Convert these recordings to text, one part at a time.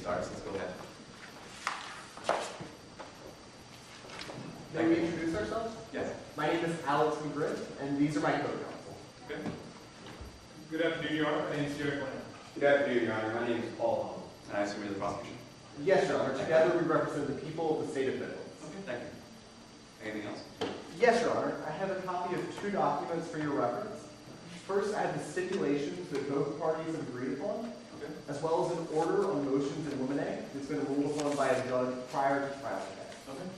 starts. Let's go ahead. May we introduce ourselves? Yes. My name is Eisner-Grynberg, and these are my co-counsel. Okay. Good afternoon, Your Honor. My name is Jerry Bland. Good afternoon, Your Honor. My name is Paul Hall. And I assume you're the prosecution. Yes, Your Honor. Together we represent the people of the state of Midlands. Okay, thank you. Anything else? Yes, Your Honor. I have a copy of two documents for your reference. First, I have the stipulations that both parties have agreed upon, Okay. as well as an order on motions in limine that's been ruled upon by a judge prior to trial today. Okay.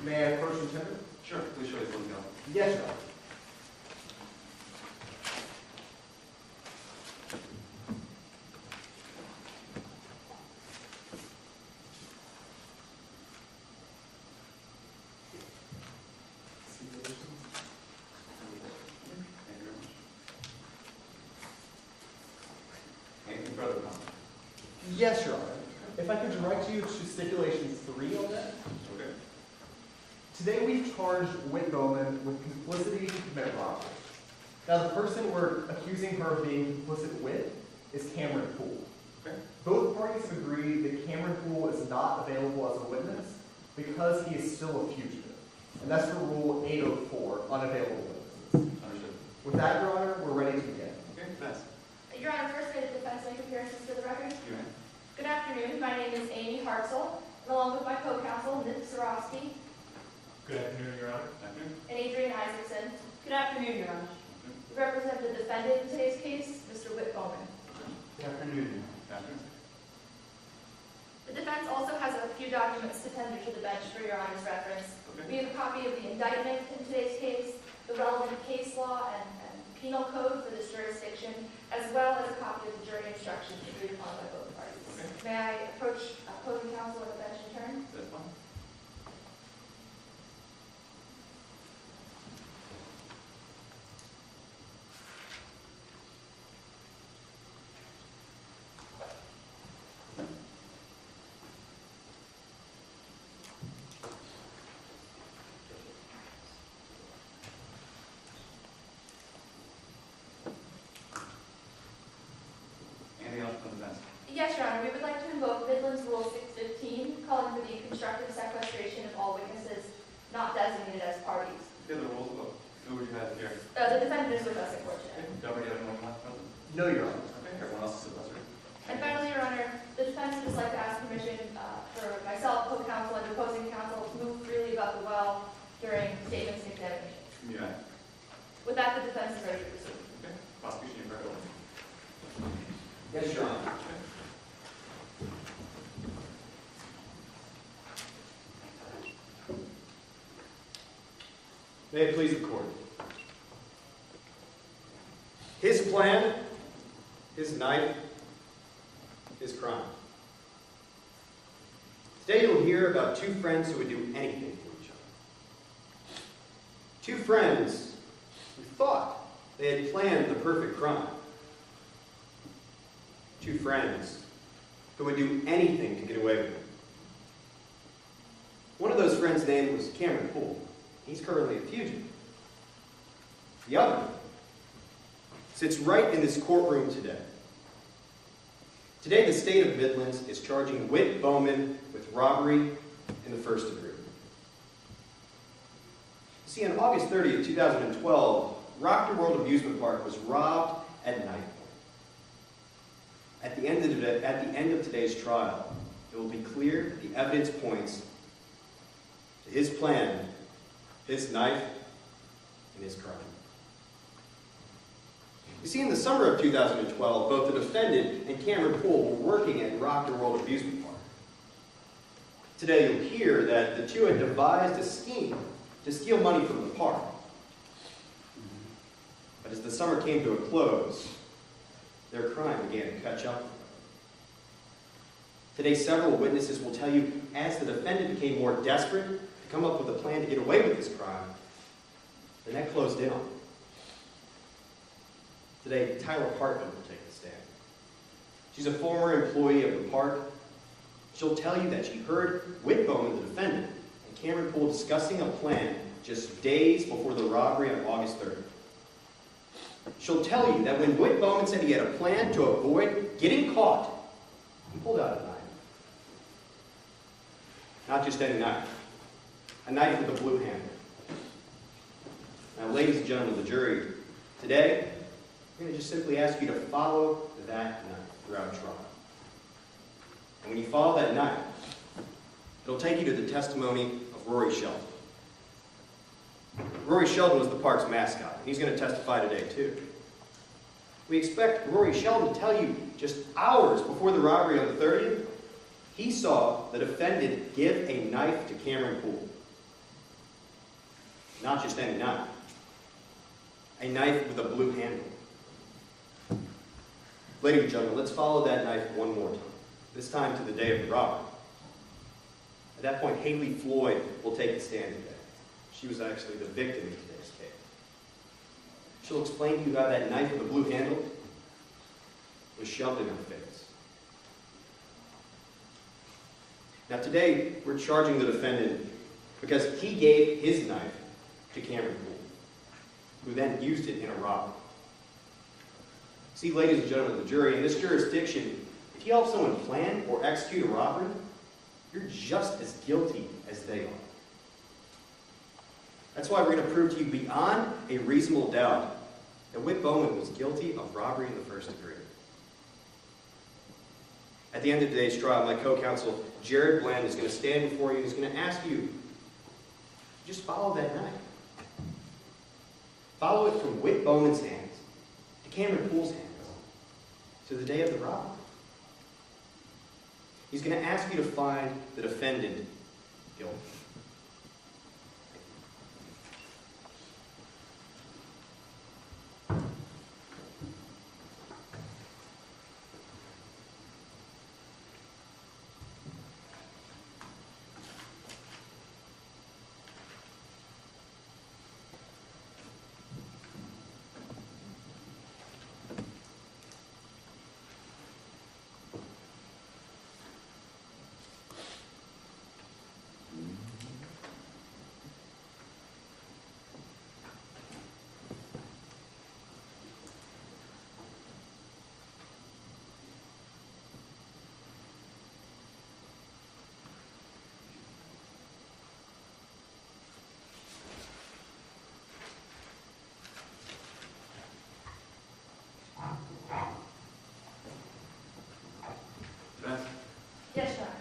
May I approach and tender? Sure. Please show us what we got. Yes, Your Honor. Thank you very much. Anything further, Tom? Yes, Your Honor. If I could direct you to stipulations 3 on that. Okay. Today we charged Whit Bowman with complicity to commit robbery. Now the person we're accusing her of being complicit with is Cameron Poole. Okay. Both parties have agreed that Cameron Poole is not available as a witness because he is still a fugitive. And that's for Rule 804, unavailable witnesses. Understood. With that, Your Honor, we're ready to begin. Okay, Vanessa. Your Honor, first may the defense make appearances for the record. You may. Good afternoon. My name is Amy Hartzell, and along with my co-counsel, Nick Sorosky Good afternoon, Your Honor. Afternoon. and Adrian Isaacson. Good afternoon, Your Honor. We represent the defendant in today's case, Mr. Whit Bowman. Good afternoon. Afternoon. The defense also has a few documents to tender to the bench for Your Honor's reference. Okay. We have a copy of the indictment in today's case, the relevant case law and penal code for this jurisdiction, as well as a copy of the jury instructions agreed upon by both parties. Okay. May I approach opposing counsel at the bench in turn? That's fine. Anything else from the defense? Yes, Your Honor. We would like to invoke Midland's Rule 615, calling for the constructive sequestration of all witnesses not designated as parties. The other rules about who would you have here? The defendant is with us, Okay. unfortunately. Governor, do you have anyone left present? No, Your Honor. Okay. Everyone else is supposed to. And finally, Your Honor, the defense would just like to ask permission for myself, co-counsel, and opposing counsel to move freely about the well during statements and examination. You may. With that, the defense is ready to proceed. Okay. Prosecution, you're very welcome. Yes, Your Honor. Okay. May it please the court. His plan, his knife, his crime. Today you'll hear about two friends who would do anything for each other. Two friends who thought they had planned the perfect crime. Two friends who would do anything to get away with it. One of those friends' name was Cameron Poole. He's currently a fugitive. The other sits right in this courtroom today. Today, the state of Midlands is charging Whit Bowman with robbery in the first degree. See, on August 30th, 2012, Rock World Amusement Park was robbed at night. At the end of today's trial, it will be clear that the evidence points to his plan, his knife, and his crime. You see, in the summer of 2012, both the defendant and Cameron Poole were working at Rock World Amusement Park. Today, you'll hear that the two had devised a scheme to steal money from the park. But as the summer came to a close, their crime began to catch up with them. Today, several witnesses will tell you as the defendant became more desperate to come up with a plan to get away with this crime, the net closed in on him. Today, Tyler Hartman will take the stand. She's a former employee of the park. She'll tell you that she heard Whit Bowman, the defendant, and Cameron Poole discussing a plan just days before the robbery on August 30th. She'll tell you that when Whit Bowman said he had a plan to avoid getting caught, he pulled out a knife Not just any knife. A knife with a blue handle. Now, ladies and gentlemen of the jury, today, I'm going to just simply ask you to follow that knife throughout trial. And when you follow that knife, it'll take you to the testimony of Rory Sheldon. Rory Sheldon was the park's mascot, and he's going to testify today, too. We expect Rory Sheldon to tell you just hours before the robbery on the 30th, he saw the defendant give a knife to Cameron Poole. Not just any knife. A knife with a blue handle. Ladies and gentlemen, let's follow that knife one more time. This time to the day of the robbery. At that point, Haley Floyd will take the stand today. She was actually the victim in today's case. She'll explain to you how that knife with a blue handle was shoved in her face. Now today, we're charging the defendant because he gave his knife to Cameron Poole, who then used it in a robbery. See, ladies and gentlemen of the jury, in this jurisdiction, if you help someone plan or execute a robbery, you're just as guilty as they are. That's why we're going to prove to you beyond a reasonable doubt that Whit Bowman was guilty of robbery in the first degree. At the end of today's trial, my co-counsel, Jared Bland, is going to stand before you and is going to ask you, just follow that knife. Follow it from Whit Bowman's hands to Cameron Poole's hands to the day of the robbery. He's going to ask you to find the defendant guilty. Yes, Your Honor.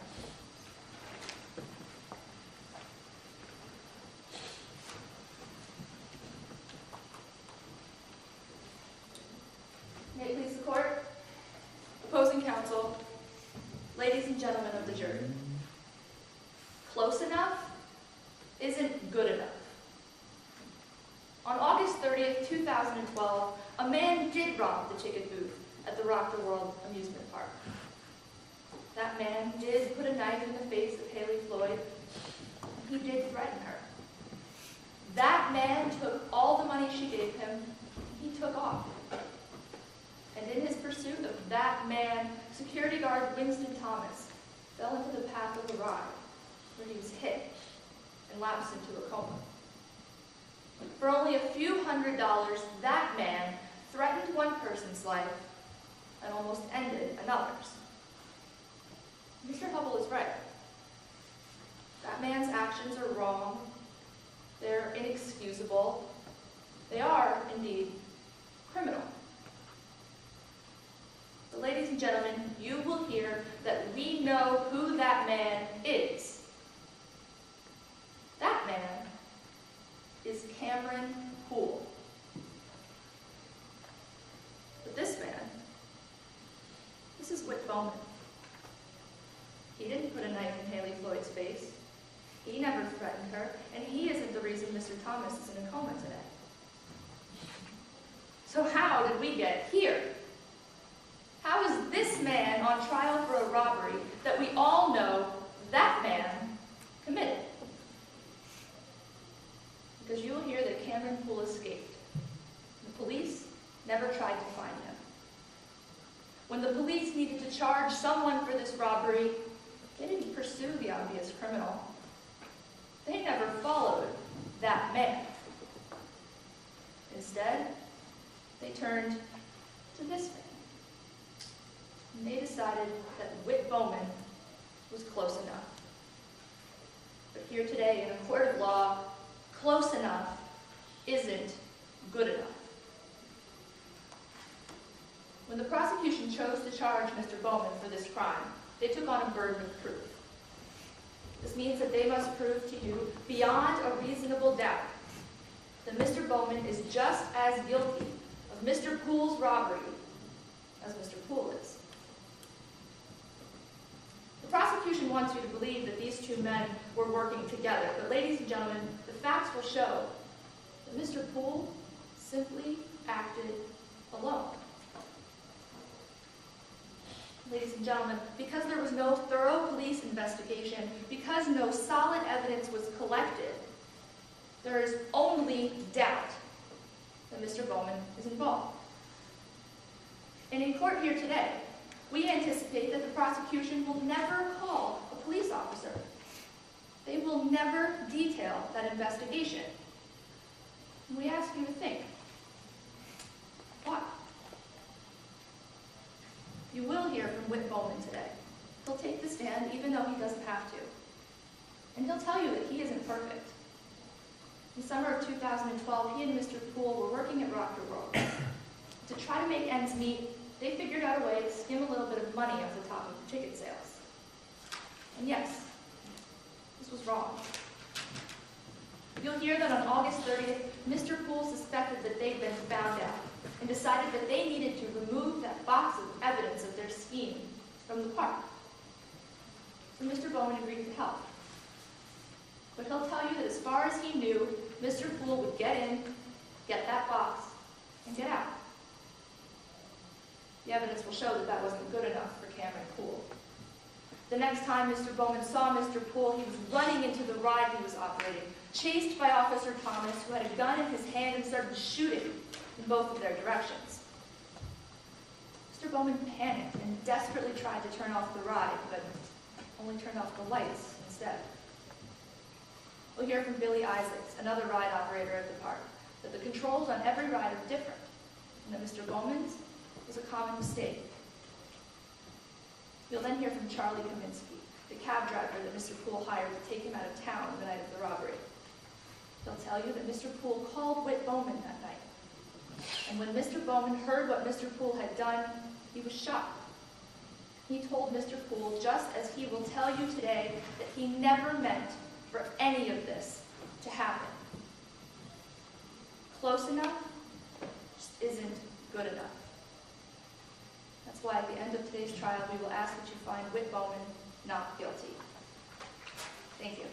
May it please the court, opposing counsel, ladies and gentlemen of the jury. Close enough isn't good enough. On August 30th, 2012, a man did rob the ticket booth at the Rock the World amusement park. That man did put a knife in the face of Haley Floyd. He did threaten her. That man took all the money she gave him. He took off. And in his pursuit of that man, security guard Winston Thomas fell into the path of the ride, where he was hit and lapsed into a coma. For only a few $100s, that man threatened one person's life and almost ended another's. Mr. Hubble is right. That man's actions are wrong. They're inexcusable. They are, indeed, criminal. But ladies and gentlemen, you will hear that we know who that man is. That man is Cameron Poole. But this man, this is Whit Bowman. He didn't put a knife in Haley Floyd's face. He never threatened her, and he isn't the reason Mr. Thomas is in a coma today. So how did we get here? How is this man on trial for a robbery that we all know that man committed? Because you will hear that Cameron Poole escaped. The police never tried to find him. When the police needed to charge someone for this robbery, they didn't pursue the obvious criminal. They never followed that man. Instead, they turned to this man. And they decided that Whit Bowman was close enough. here today in a court of law, close enough isn't good enough. When the prosecution chose to charge Mr. Bowman for this crime, they took on a burden of proof. This means that they must prove to you beyond a reasonable doubt that Mr. Bowman is just as guilty of Mr. Poole's robbery as Mr. Poole is. The prosecution wants you to believe that these two men were working together, but ladies and gentlemen, the facts will show that Mr. Poole simply acted alone. Ladies and gentlemen, because there was no thorough police investigation, because no solid evidence was collected, there is only doubt that Mr. Bowman is involved. And in court here today, we anticipate that the prosecution will never call a police officer. They will never detail that investigation. And we ask you to think, why? You will hear from Whit Bowman today. He'll take the stand even though he doesn't have to. And he'll tell you that he isn't perfect. In summer of 2012, he and Mr. Poole were working at Rhodes. To try to make ends meet, they figured out a way to skim a little bit of money off the top of the ticket sales. And yes, this was wrong. You'll hear that on August 30th, Mr. Poole suspected that they'd been found out and decided that they needed to remove that box of evidence of their scheme from the park. So Mr. Bowman agreed to help. But he'll tell you that as far as he knew, Mr. Poole would get in, get that box, and get out. The evidence will show that that wasn't good enough for Cameron Poole. The next time Mr. Bowman saw Mr. Poole, he was running into the ride he was operating, chased by Officer Thomas, who had a gun in his hand and started shooting in both of their directions. Mr. Bowman panicked and desperately tried to turn off the ride, but only turned off the lights instead. We'll hear from Billy Isaacs, another ride operator at the park, that the controls on every ride are different, and that Mr. Bowman's was a common mistake. You'll then hear from Charlie Kaminsky, the cab driver that Mr. Poole hired to take him out of town the night of the robbery. He'll tell you that Mr. Poole called Whit Bowman that night. And when Mr. Bowman heard what Mr. Poole had done, he was shocked. He told Mr. Poole, just as he will tell you today, that he never meant for any of this to happen. Close enough just isn't good enough. That's why at the end of today's trial, we will ask that you find Whit Bowman not guilty. Thank you.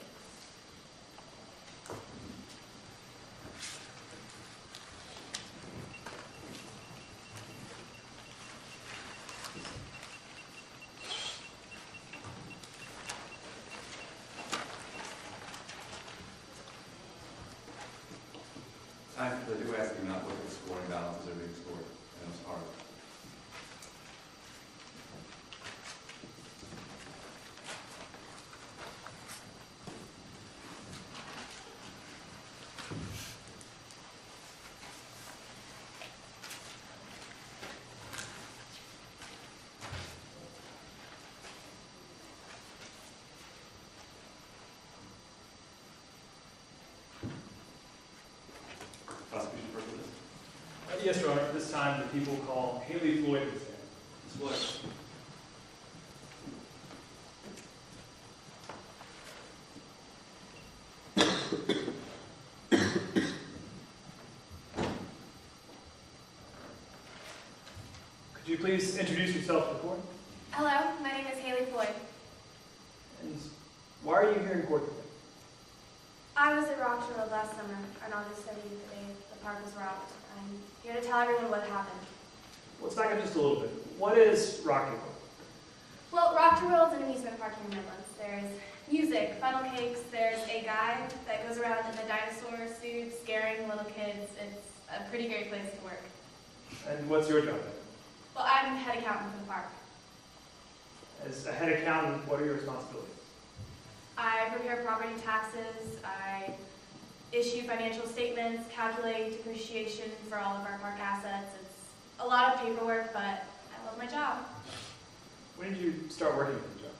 I do ask you not look at the scoring balances that are being scored. And it's hard. Prosecution purposes. Yes, Your Honor. At this time, the people call Haley Floyd to the stand. Ms. Floyd. Could you please introduce yourself to the court? Hello, my name is Haley Floyd. And why are you here in court today? I was at Rock's Road last summer on August 30th, the day the park was robbed. I'm here to tell everyone what happened. Let's back up just a little bit. What is Rocky Road? Well, Rock World is an amusement park in the Midlands. There's music, funnel cakes, there's a guy that goes around in the dinosaur suit scaring little kids. It's a pretty great place to work. And what's your job there? Well, I'm head accountant for the park. As a head accountant, what are your responsibilities? I prepare property taxes, I issue financial statements, calculate depreciation for all of our park assets. It's a lot of paperwork, but I love my job. When did you start working at the job?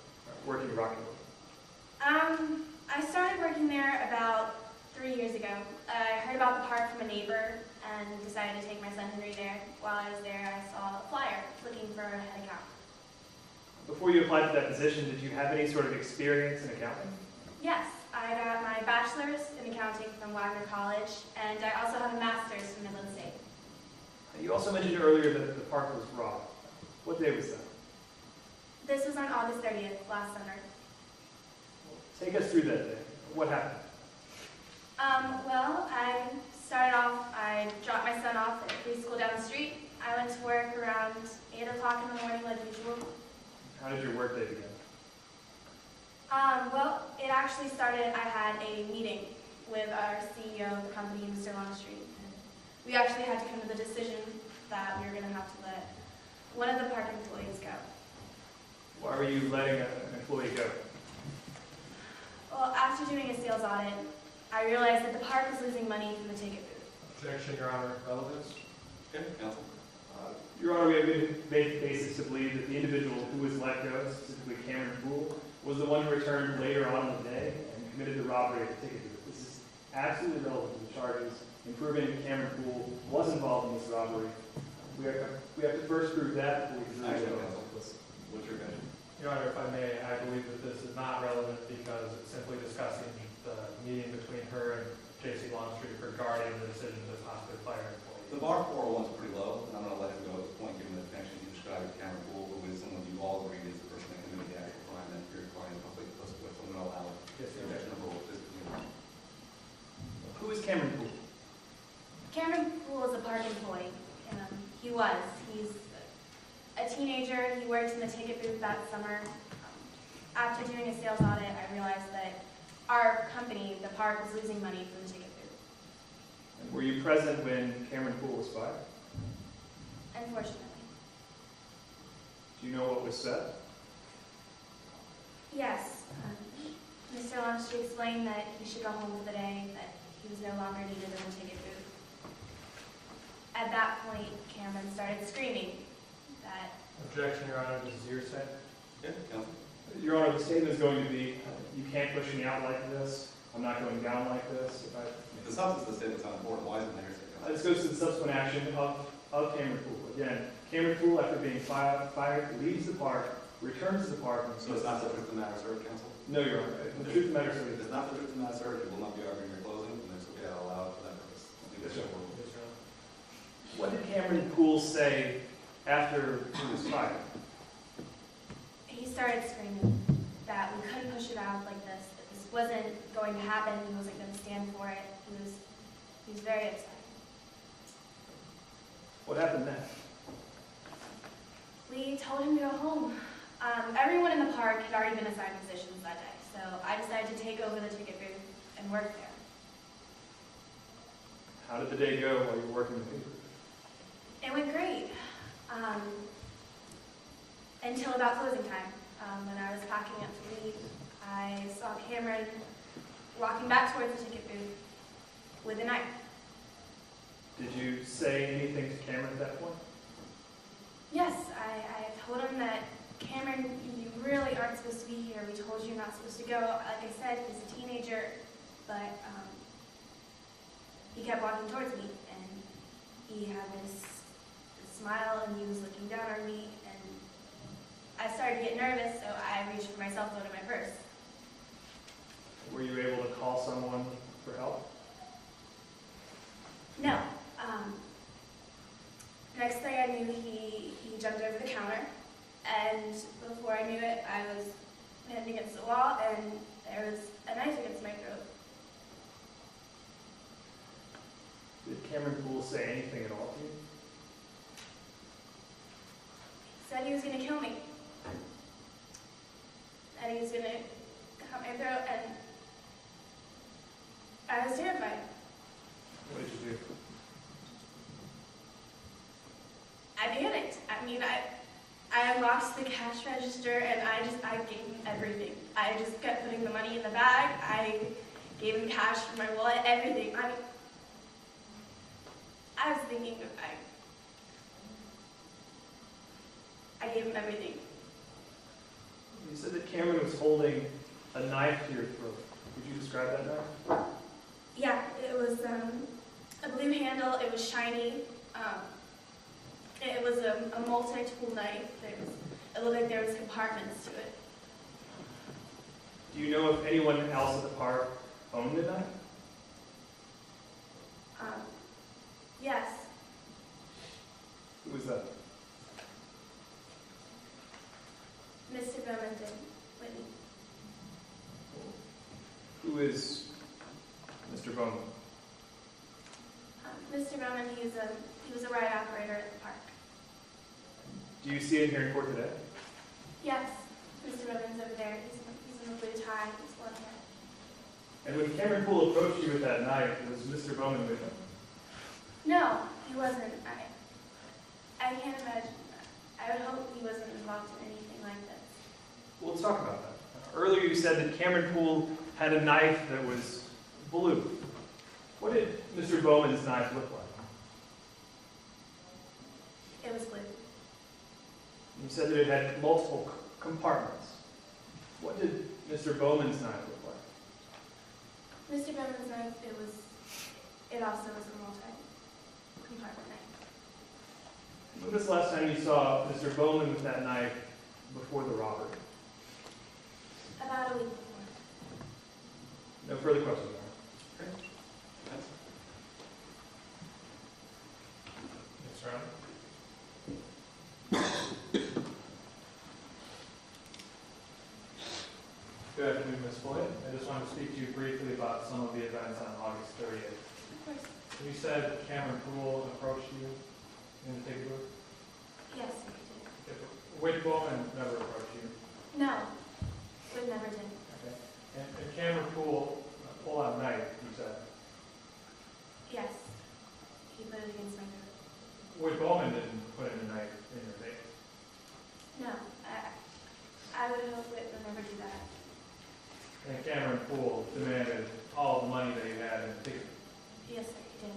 Working at Rocky Road? I started working there about 3 years ago. I heard about the park from a neighbor and decided to take my son Henry there. While I was there, I saw a flyer looking for a head accountant. Before you applied for that position, did you have any sort of experience in accounting? Yes, I got my bachelor's in accounting from Wagner College, and I also have a master's from Midland State. You also mentioned earlier that the park was robbed. What day was that? This was on August 30th, last summer. Take us through that day. What happened? Well, I started off, I dropped my son off at preschool down the street. I went to work around 8 o'clock in the morning like usual. How did your workday begin? Well, it actually started, I had a meeting with our CEO of the company, Mr. Longstreet. And we actually had to come to the decision that we were going to have to let one of the park employees go. Why were you letting an employee go? Well, after doing a sales audit, I realized that the park was losing money from the ticket booth. Objection, Your Honor. Relevance? Okay, counsel. Your Honor, we have made basis to believe that the individual who was let go, specifically Cameron Poole, was the one who returned later on in the day and committed the robbery at the ticket booth. This is absolutely relevant to the charges in proving that Cameron Poole was involved in this robbery. We have to first prove that before we can Actually, really counsel, what's your objection? Your Honor, if I may, I believe that this is not relevant because it's simply discussing the meeting between her and J.C. Longstreet regarding the decision to possibly fire an employee. The bar 401 is pretty low, and I'm going to let him go at this point, given the connection you described with Cameron Poole, who is someone you all agree is the person that committed the actual crime that your client is completely close with. So I'm going to allow it. Yes, Your Honor. Objection number one, please continue. Who is Cameron Poole? Cameron Poole is a park employee. He's a teenager. He worked in the ticket booth that summer. After doing a sales audit, I realized that our company, the park, was losing money from the ticket booth. And were you present when Cameron Poole was fired? Unfortunately. Do you know what was said? Yes. Mr. Longstreet explained that he should go home for the day, that he was no longer needed in the ticket booth. At that point, Cameron started screaming that Objection, Your Honor, this is hearsay. Okay, counsel. Your Honor, the statement is going to be, you can't push me out like this. I'm not going down like this. If the substance of the statement's not important, why isn't there hearsay, counsel? This goes to the subsequent action of Cameron Poole. Again, Cameron Poole, after being fired, leaves the park, returns to the park. And So it's not the truth of the matter, sir, counsel? No, Your Honor. The truth of the matter is If it's not the truth of the matter, sir, you will not be arguing your closing, and it's okay, I'll allow it for that purpose. I think that's Yes, sir. your word. Yes, Your Honor. what did Cameron Poole say after he was fired? he started screaming that we couldn't push it out like this, that this wasn't going to happen, he wasn't going to stand for it. He was very upset. What happened next? We told him to go home. Everyone in the park had already been assigned positions that day, so I decided to take over the ticket booth and work there. How did the day go while you were working the paper? It went great. Until about closing time. When I was packing up to leave, I saw Cameron walking back towards the ticket booth with a knife. Did you say anything to Cameron at that point? Yes, I told him that, Cameron, you really aren't supposed to be here. We told you you're not supposed to go. Like I said, he's a teenager, but he kept walking towards me, and he had this smile, and he was looking down on me, and I started to get nervous, so I reached for my cell phone in my purse. Were you able to call someone for help? No. Next thing I knew, he jumped over the counter, and before I knew it, I was pinned against the wall, and there was a knife against my throat. Did Cameron Poole say anything at all to you? He said he was going to kill me. And he was going to cut my throat, and I was terrified. What did you do? I panicked. I mean, I unlocked the cash register, and I gave him everything. I just kept putting the money in the bag. I gave him cash from my wallet, everything. I mean, I was thinking of I gave him everything. You said that Cameron was holding a knife to your throat. Could you describe that knife? Yeah, it was a blue handle. It was shiny. It was a multi-tool knife. It looked like there was compartments to it. Do you know if anyone else at the park owned the knife? Yes, Who was that? Mr. Bowman did. Whitney. Who is Mr. Bowman? Mr. Bowman, he was a ride operator at the park. Do you see him here in court today? Yes, Mr. Bowman's over there. He's in a blue tie. He's blonde hair. And when Cameron Poole approached you with that knife, was Mr. Bowman with him? No, he wasn't. I can't imagine that. I would hope he wasn't involved in anything like this. Well, let's talk about that. Earlier you said that Cameron Poole had a knife that was blue. What did Mr. Bowman's knife look like? It was blue. You said that it had multiple compartments. What did Mr. Bowman's knife look like? Mr. Bowman's knife, it also was a multi-compartment knife. When was the last time you saw Mr. Bowman with that knife before the robbery? About a week before. No further questions, Your Honor. Ms. Brown? Good afternoon, Ms. Floyd. I just wanted to speak to you briefly about some of the events on August 30th. Of course. You said Cameron Poole approached you in the ticket booth? Yes, we did. Whit Bowman never approached you. No, we never did. Okay. And Cameron Poole pulled out a knife, you said. Yes. He put it against my throat. Whit Bowman didn't put in a knife in your face. No, I would hope Whit would never do that. And Cameron Poole demanded all the money that he had in the ticket. Yes, sir, he did.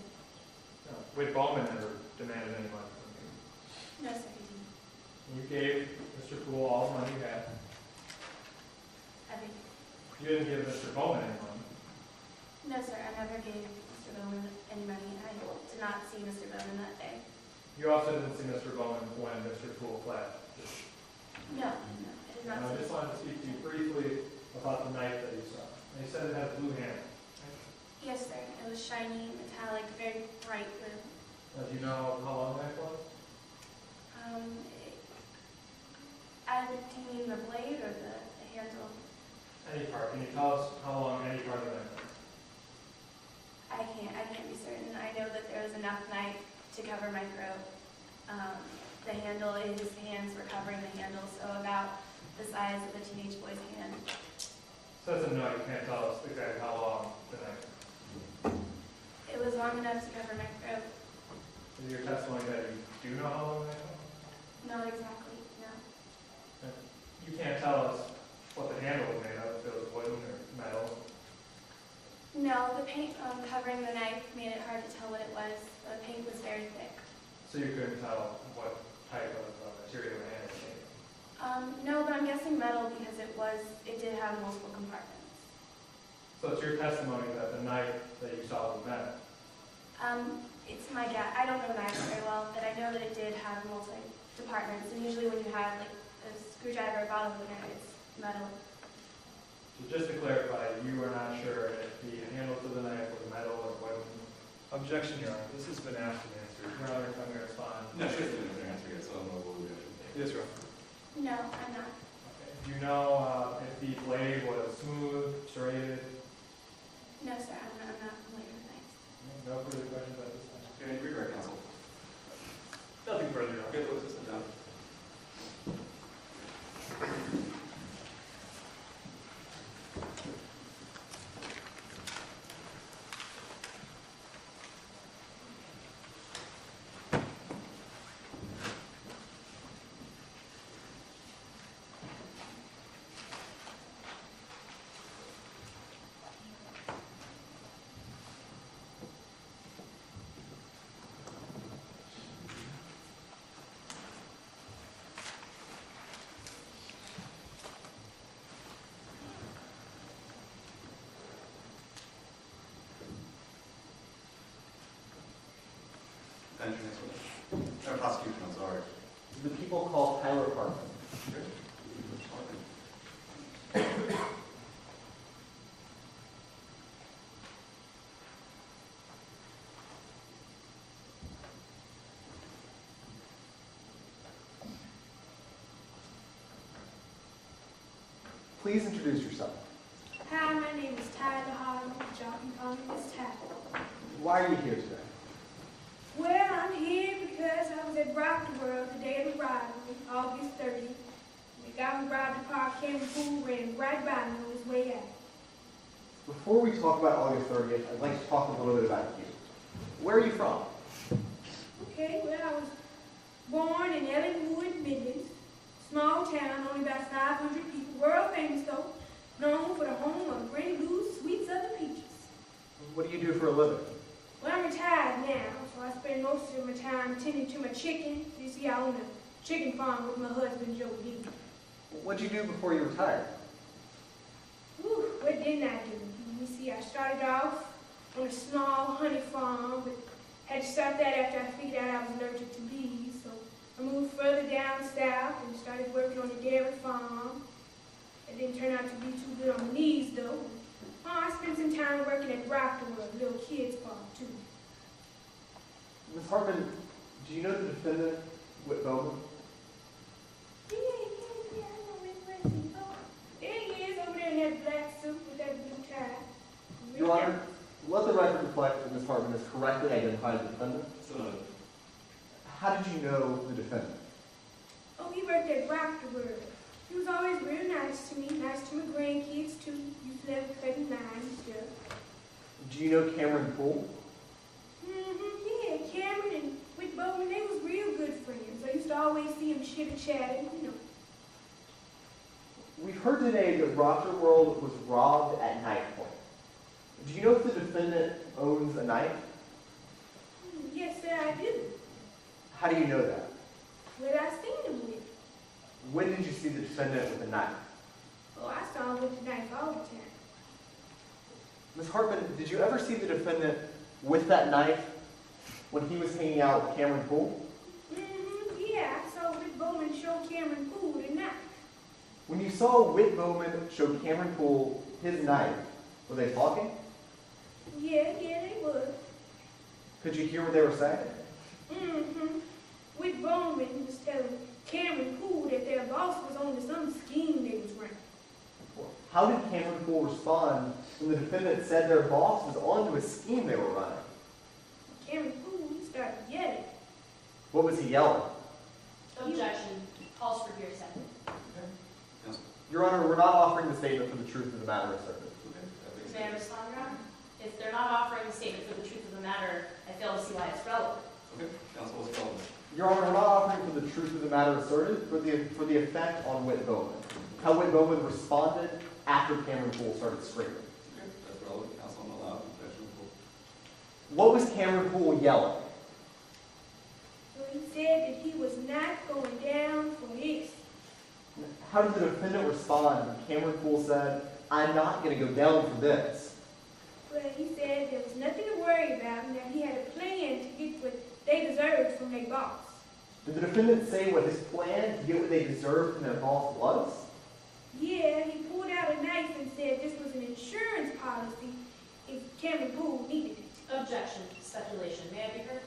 No, Whit Bowman never demanded any money from you. No, sir, he didn't. You gave Mr. Poole all the money you had. Everything. You didn't give Mr. Bowman any money. No, sir, I never gave Mr. Bowman any money. I did not see Mr. Bowman that day. You also didn't see Mr. Bowman when Mr. Poole fled. No, I did not And I see just wanted to speak to you briefly about the knife that you saw. And you said it had a blue handle. Yes, sir. It was shiny, metallic, very bright blue. Now, do you know how long the knife was? Do you mean the blade or the handle? Any part. Can you tell us how long any part of the knife was? I can't be certain. I know that there was enough knife to cover my throat. The handle, his hands were covering the handle, so about the size of a teenage boy's hand. So that's a no, you can't tell us exactly how long the knife was. It was long enough to cover my throat. Is your testimony that you do know how long the knife was? Not exactly, no. You can't tell us what the handle was made of, if it was wooden or metal. No, the paint covering the knife made it hard to tell what it was. The paint was very thick. So you couldn't tell what type of material the handle was made of. No, but I'm guessing metal because it did have multiple compartments. So it's your testimony that the knife that you saw was metal. It's my guess. I don't know knives very well, but I know that it did have multi-departments. And usually when you have like a screwdriver or bottle opener, it's metal. So just to clarify, you are not sure if the handle to the knife was metal or wooden? Objection, Your Honor. This has been asked and answered. Your Honor, if I'm going to respond. No, she hasn't been answer yet, so I don't know what we're doing. Yes, Your Honor. No, I'm not. Okay. Do you know if the blade was smooth, serrated? No, sir, I'm not familiar with knives. No further questions at this time. Okay, redirect counsel. Nothing further, Your Honor. Get the assistant down. detention, yes, or prosecution, I'm sorry. Do the people call Tyler Parkman? Please introduce yourself. Hi, my name is Tyler Harlan. Y'all can call me Miss Tyler. Why are you here today? Well, I'm here because I was at Rock the World the day of the robbery, August 30th. The guy who robbed the park Cameron Poole ran right by me on his way out. Before we talk about August 30th, I'd like to talk a little bit about you. Where are you from? Okay, well, I was born in Ellenwood, Midlands. Small town, only about 500 people. World famous, though. Known for the home of Granny Lou's Sweet Southern Peaches. What do you do for a living? Well, I'm retired now, so I spend most of my time tending to my chickens. You see, I own a chicken farm with my husband, Joe D. What did you do before you retired? Whew, what didn't I do? You see, I started off on a small honey farm, but had to stop that after I figured out I was allergic to bees. So I moved further down south and started working on a dairy farm. It didn't turn out to be too good on my knees, though. Oh, I spent some time working at Rock the World, little kids' farm, too. Ms. Hartman, do you know the defendant, Whit Bowman? Yeah, I know Miss Wesley. Oh, there he is over there in that black suit with that blue tie. Your Honor, let the record reflect that Ms. Hartman has correctly identified the defendant. So, How did you know the defendant? Oh, he worked at Rock the World. He was always real nice to me, nice to my grandkids, too. Used to never cut in line and stuff. Do you know Cameron Poole? Yeah, Cameron and Whit Bowman, they was real good friends. I used to always see him chitter-chatting, you know. We've heard today that Rocker World was robbed at knife point. Do you know if the defendant owns a knife? Yes, sir, I do. How do you know that? What I seen him with. When did you see the defendant with a knife? Oh, I saw him with the knife all the time. Ms. Hartman, did you ever see the defendant with that knife when he was hanging out with Cameron Poole? Yeah, I saw Whit Bowman show Cameron Poole the knife. When you saw Whit Bowman show Cameron Poole his knife, were they talking? Yeah, they was. Could you hear what they were saying? Whit Bowman was telling Cameron Poole that their boss was on to some scheme they was running. How did Cameron Poole respond when the defendant said their boss was onto a scheme they were running? Cameron Poole, he started yelling. What was he yelling? Objection. Calls for hearsay. Counsel. Your Honor, we're not offering the statement for the truth of the matter asserted. Okay. May I respond, Your Honor? If they're not offering a statement for the truth of the matter, I fail to see why it's relevant. Okay, counsel, what's relevant? Your Honor, we're not offering for the truth of the matter asserted, but for the effect on Whit Bowman. How Whit Bowman responded after Cameron Poole started screaming. Okay, that's relevant. Counsel, I'm allowed. Objection. What was Cameron Poole yelling? So he said that he was not going down for this. How did the defendant respond when Cameron Poole said, "I'm not going to go down for this"? Well, he said there was nothing to worry about and that he had a plan to get what they deserved from their boss. Did the defendant say what his plan to get what they deserved from their boss was? Yeah, he pulled out a knife and said this was an insurance policy if Cameron Poole needed it. Objection. Speculation. May I be heard?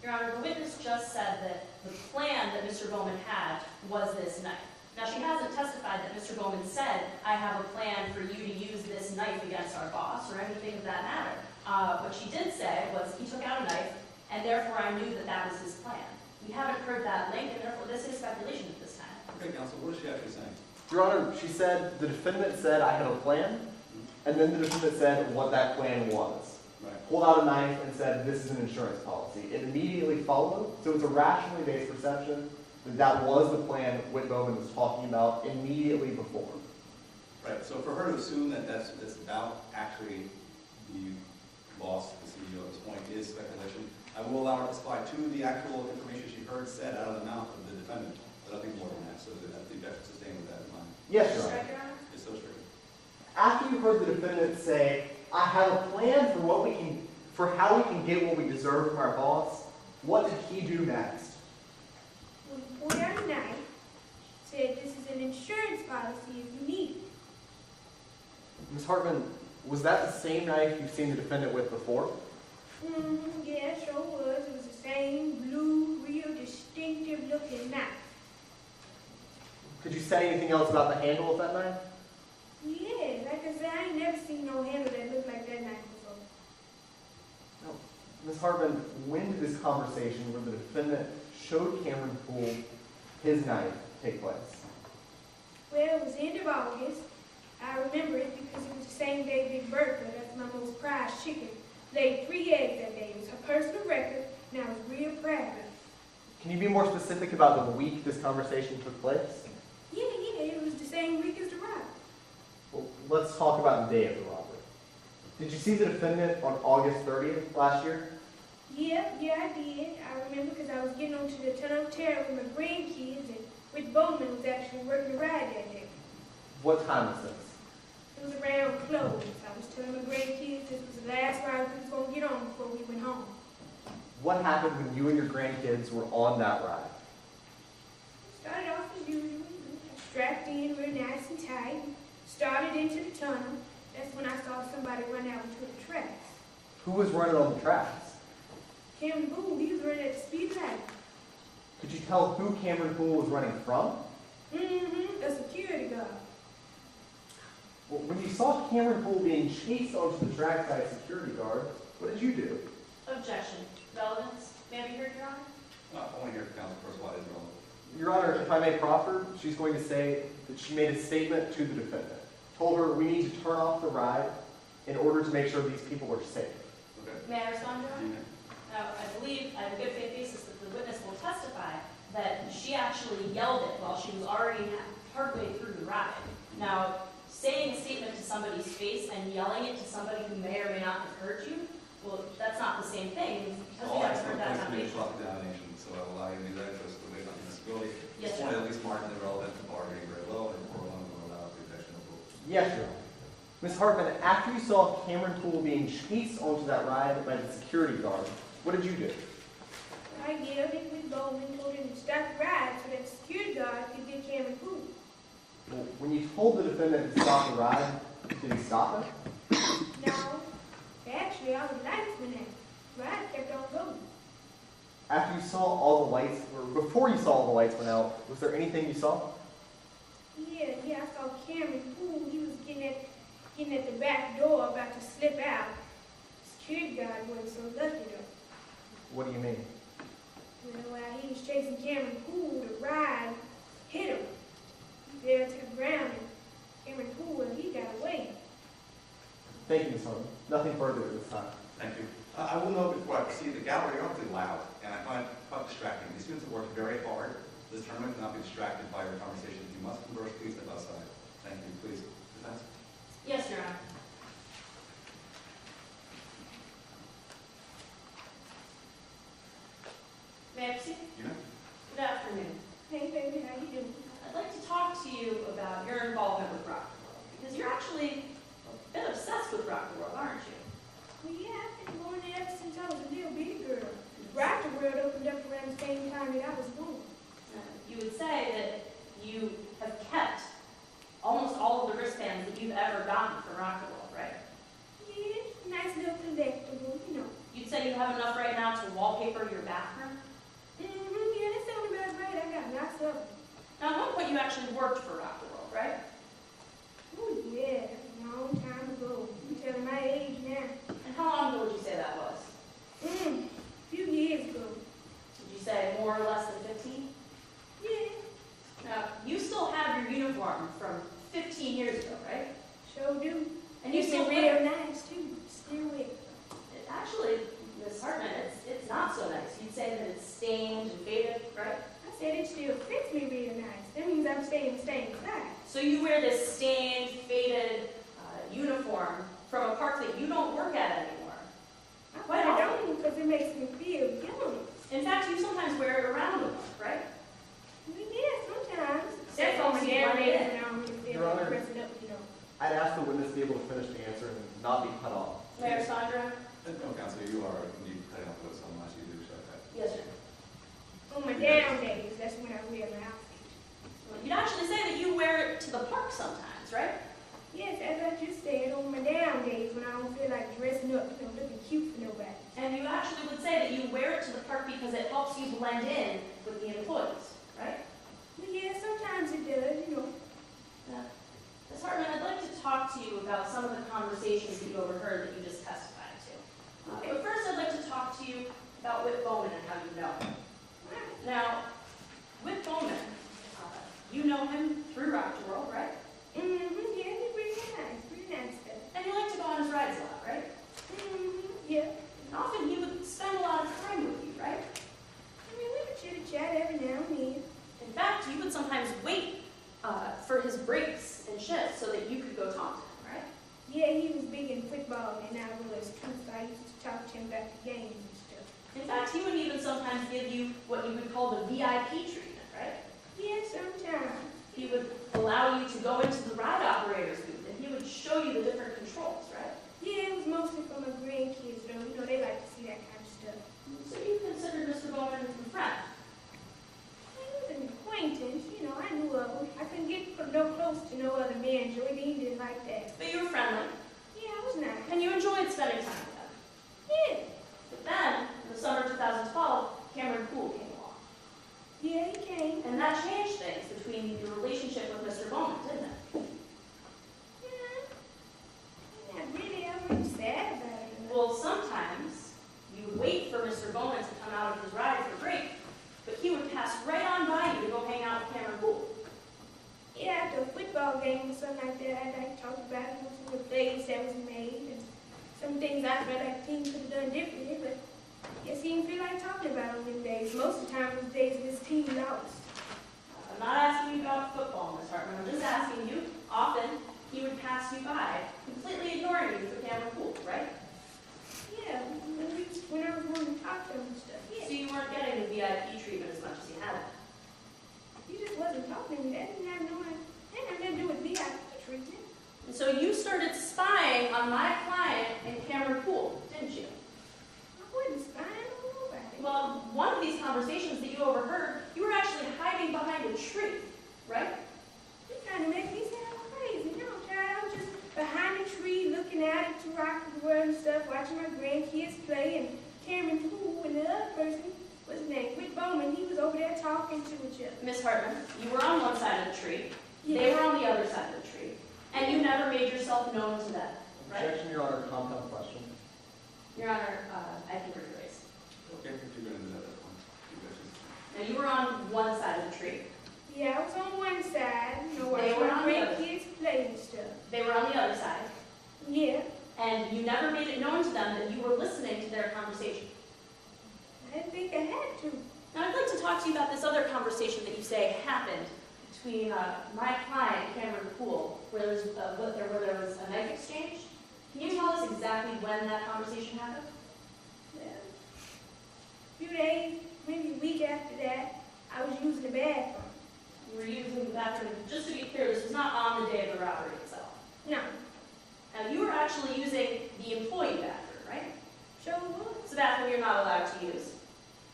Your Honor, the witness just said that the plan that Mr. Bowman had was this knife. Now, she hasn't testified that Mr. Bowman said, I have a plan for you to use this knife against our boss or anything of that matter. What she did say was he took out a knife, and therefore I knew that that was his plan. We haven't heard that link, and therefore this is speculation at this time. Okay, counsel, what is she actually saying? Your Honor, she said the defendant said, "I have a plan," and then the defendant said what that plan was. Right. Pulled out a knife and said, "This is an insurance policy." It immediately followed, so it's a rationally based perception that that was the plan Whit Bowman was talking about immediately before. Right, so for her to assume that that's about actually the boss, the CEO at this point, is speculation. I will allow her to testify to the actual information she heard said out of the mouth of the defendant, but nothing more than that, so that the objection sustained with that in mind. Yes, Your Honor. Right, Your Honor? It's so strict. After you heard the defendant say, "I have a plan for how we can get what we deserve from our boss," What did he do next? When he pulled out a knife, said this is an insurance policy if you need it. Ms. Hartman, was that the same knife you've seen the defendant with before? Yeah, sure was. It was the same blue, real distinctive looking knife. Could you say anything else about the handle of that knife? Yeah, like I said, I ain't never seen no handle that looked like that knife before. Ms. Hartman, when did this conversation where the defendant showed Cameron Poole his knife take place? Well, it was end of August. I remember it because it was the same day Big Bertha, that's my most prized chicken, laid 3 eggs that day. It was her personal record, and I was real proud of it. Can you be more specific about the week this conversation took place? Yeah, it was the same week as the robbery. Well, let's talk about the day of the robbery. Did you see the defendant on August 30th last year? Yeah, I did. I remember because I was getting onto the Tunnel of Terror with my grandkids, and Rick Bowman was actually working a ride that day. What time was this? It was around close. I was telling my grandkids this was the last ride we was going to get on before we went home. What happened when you and your grandkids were on that ride? Started off as usual, strapped in real nice and tight, started into the tunnel. That's when I saw somebody run out into the tracks. Who was running on the tracks? Cameron Boone, he was running at the speed limit. Could you tell who Cameron Poole was running from? A security guard. Well, when you saw Cameron Poole being chased onto the track by a security guard, what did you do? Objection. Relevance. May I be heard, Your Honor? I want to hear from counsel first why it is relevant. Your Honor, if I may proffer, she's going to say that she made a statement to the defendant. Told her we need to turn off the ride in order to make sure these people are safe. Okay. May I respond, Your Honor? You may. Now, I believe, I have a good faith basis that the witness will testify that she actually yelled it while she was already partway through the ride. Now, saying a statement to somebody's face and yelling it to somebody who may or may not have heard you, well, that's not the same thing. Because we All haven't excellent heard that points to be foundation. cross-examination, so I will allow you to do that just to wait on admissibility. Yes, This sir. point at least marginally relevant to bargaining very well, and for one will allow the objection of rule. Yes, Your Honor. Ms. Hartman, after you saw Cameron Poole being chased onto that ride by the security guard, what did you do? I yelled at Rick Bowman, told him to stop the ride so that the security guard could get Cameron Boone. Well, when you told the defendant to stop the ride, did he stop it? No, actually, all the lights went out. The ride kept on going. After you saw all the lights, or before you saw all the lights went out, was there anything you saw? Yeah, I saw Cameron Poole. He was getting at the back door, about to slip out. Security guard wasn't so lucky though. What do you mean? Well, while he was chasing Cameron Poole, the ride hit him. He fell to the ground, and Cameron Poole, he got away. Thank you, Ms. Hartman. Nothing further at this time. Thank you. I will note before I proceed, the gallery are awfully loud, and I find it quite distracting. The students have worked very hard. This tournament cannot be distracted by your conversation. If you must converse, please step outside. Thank you. Please. Defense? Yes, Your Honor. May I proceed? You may. Good afternoon. Hey, baby, how you doing? I'd like to talk to you about your involvement with Rock the World, because you're actually a bit obsessed with Rock the World, aren't you? Well, yeah, I've been going there ever since I was a little bitty girl. Rock the World opened up around the same time that I was born. You would say that you have kept almost all of the wristbands that you've ever gotten for Rock the World, right? Yeah, nice little collectible, you know. You'd say you have enough right now to wallpaper your bathroom? Yeah, that sounds about right. I got lots of them. Now, at one point you actually worked for Rock the World, right? Oh, yeah, a long time ago. You telling my age now. And how long ago would you say that was? A few years ago. Would you say more or less than 15? Yeah, Now, you still have your uniform from 15 years ago, right? sure do. And you It's still real wear it. nice, too. Still wear it. Actually, Miss Hartman, it's not so nice. You'd say that it's stained and faded, right? I said it still fits me real nice. That means I'm staying the same size. So you wear this stained, faded uniform from a park that you don't work at anymore. I Quite put it often. on because it makes me feel young. In fact, you sometimes wear it around the month, right? Yeah, sometimes. So That's on my you want days it? when I don't really feel Your like Honor. dressing up, you know. I'd ask the witness to be able to finish the answer and not be cut off. Mayor Sandra? No, Counselor, you are indeed cutting off with someone else. You do show that. Yes, down days, that's when I wear my outfit. Well, you'd actually say that you wear it to the park sometimes, right? Yes, as I just said, on my down days when I don't feel like dressing up, looking cute for nobody. And you actually would say that you wear it to the park because it helps you blend in with the employees, right? But yeah, sometimes it does. Ms. Hartman, I'd like to talk to you about some of the conversations that you overheard that you just testified to. But first, I'd like to talk to you about Whit Bowman and how you know him. Now, Whit Bowman, you know him through Rock the World, right? Mm-hmm, yeah, he's pretty nice stuff. And you like to go on his rides a lot, right? Mm-hmm, yeah. And often he would spend a lot of time with you, right? I mean, we would chit-chat every now and then. In fact, you would sometimes wait for his breaks and shifts so that you could go talk to him, right? Yeah, he was big in football, and I was too, so I used to talk to him about the games and stuff. In fact, he would even sometimes give you what you would call the VIP treatment, right? Yeah, sometimes. He would allow you to go into the ride operator's booth, and he would show you the different controls, right? Yeah, it was mostly for my grandkids, though. They like to see that kind of stuff. So you considered Mr. Bowman a friend. He was an acquaintance, I knew of him. I couldn't get no close to no other man. Joey Dean didn't like that. But you were friendly, Yeah, I was nice. and you enjoyed spending time with him. Yeah. But then, in the summer of 2012, Cameron Poole came along. Yeah, he came. And that changed things between your relationship with Mr. Bowman, didn't it? Yeah. Not really. I wasn't sad about it. Well, sometimes you would wait for Mr. Bowman to come out of his ride for break, but he would pass right on by you to go hang out with Cameron Poole. Yeah, after a football game or something like that, I'd like to talk about some of the plays that was made and some things I felt like the team could have done differently, but I guess he didn't feel like talking about on them days. Most of the time, it was days this team lost. I'm not asking you about football, Ms. Hartman. I'm just asking you, often he would pass you by, completely ignoring you for Cameron Poole, right? Yeah, when I was wanting to talk to him and stuff. So Yeah, you weren't getting the VIP treatment as much as you had. he just wasn't talking to me. That didn't have nothing to do with VIP treatment. And so you started spying on my client and Cameron Poole, didn't you? I wasn't spying on nobody. Well, one of these conversations that you overheard, you were actually hiding behind a tree, right? You're trying to make me sound crazy. No, child, I was just behind a tree looking out at the rock of the world and stuff, watching my grandkids play, and Cameron Poole and the other person, what's his name, Whit Bowman, he was over there talking to each other. Miss Hartman, you were on one side of the tree, Yeah. they were on the other side of the tree, and you never made yourself known to them, right? Objection, Your Honor, compound question. Your Honor, I think we're raised. Okay, if you're going to do that, that's fine. You guys just- Now, you were on one side of the tree, Yeah, I was on one side, They watching were my on the other. grandkids play and stuff. they were on the other side, Yeah, and you never made it known to them that you were listening to their conversation. I didn't think I had to. Now, I'd like to talk to you about this other conversation that you say happened between my client, Cameron Poole, where there was a knife exchange. Can you tell us exactly when that conversation happened? Well, a few days, maybe a week after that, I was using the bathroom. You were using the bathroom. Just to be clear, this was not on the day of the robbery itself. No, Now, you were actually using the employee bathroom, right? sure was. It's a bathroom you're not allowed to use.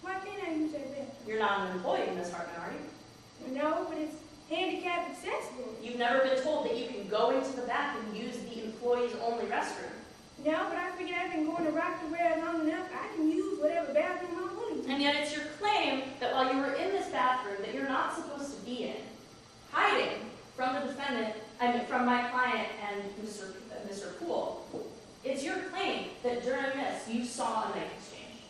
Why can't I use that bathroom? You're not an employee, Ms. Hartman, are you? No, but it's handicap accessible. You've never been told that you can go into the bath and use the employees-only restroom. No, but I figured I've been going to rock the world long enough. I can use whatever bathroom I want to use. And yet it's your claim that while you were in this bathroom that you're not supposed to be in, hiding from the defendant, from my client and Mr. Poole, it's your claim that during this you saw a knife exchange.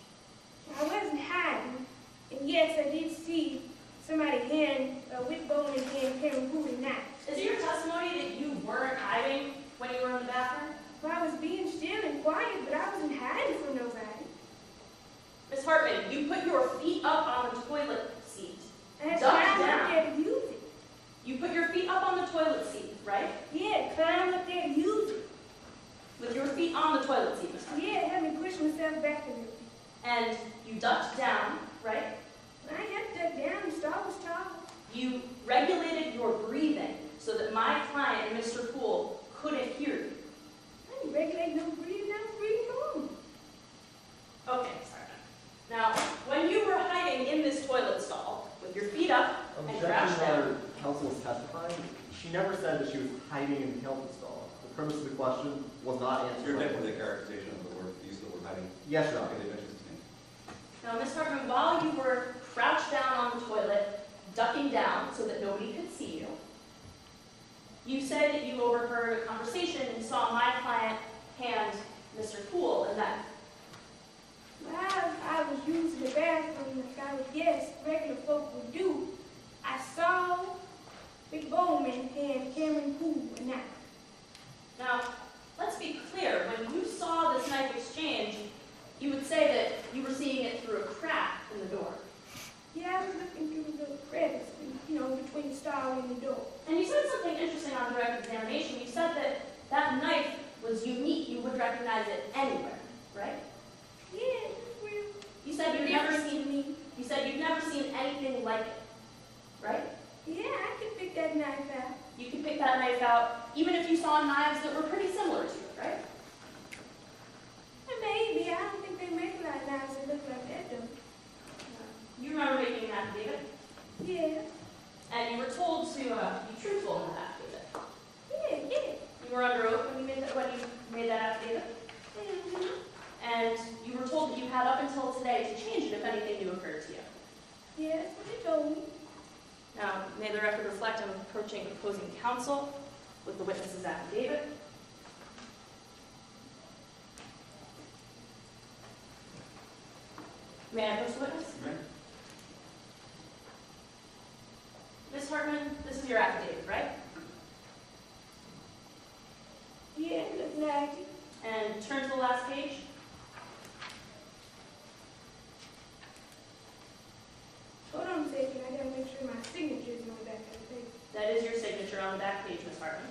I wasn't hiding. And yes, I did see somebody hand Whit Bowman and Cameron Poole a knife. Is it your testimony that you weren't hiding when you were in the bathroom? Well, I was being still and quiet, but I wasn't hiding from nobody. Ms. Hartman, you put your feet up on the toilet seat. I had to Duck climb down. up there to use it. You put your feet up on the toilet seat, right? Yeah, climb up there to use it. With your feet on the toilet seat, Ms. Hartman. Yeah, it had me push myself back a little bit. And you ducked down, right? I ain't had to duck down, the star was tall. You regulated your breathing so that my client and Mr. Poole couldn't hear you. I didn't regulate no breathing, I was breathing normal. Okay, sorry. Now, when you were hiding in this toilet stall, never said that she was hiding in the Hilton stall. The premise of the question was not So answered. you're definitely the characterization of the word, the use of the word hiding. Yes, Your Okay, Honor. they mentioned his name. Now, Ms. Hartman, while you were crouched down on the toilet, ducking down so that nobody could see you, you said that you overheard a conversation and saw my client hand Mr. Poole a knife. While I was using the bathroom, like I would guess regular folk would do, I saw Big Bowman hand Cameron Poole a knife. Now, let's be clear, when you saw this knife exchange, you would say that you were seeing it through a crack in the door. Yeah, I was looking through the little crevice, between the stall and the door. And you said something interesting on direct examination. You said that that knife was unique. You would recognize it anywhere, right? Yeah, it's real. You said you'd never Different to seen. me. You said you'd never seen anything like it, right? Yeah, I could pick that knife out. You could pick that knife out, even if you saw knives that were pretty similar to it, right? And maybe, I don't think they make a lot of knives that look like that though. You remember making an affidavit, Yeah, and you were told to be truthful in that affidavit. yeah. You were under oath when you made that affidavit, Mm-hmm. and you were told that you had up until today to change it if anything new occurred to you. Yeah, that's what they told me. Now, may the record reflect I'm approaching opposing counsel with the witness's affidavit. May I approach the witness? You may. Ms. Hartman, this is your affidavit, right? Yeah, it looks like it. And turn to the last page. Hold on a second, I gotta make sure my signature's on the back of the paper. That is your signature on the back page, Ms. Hartman.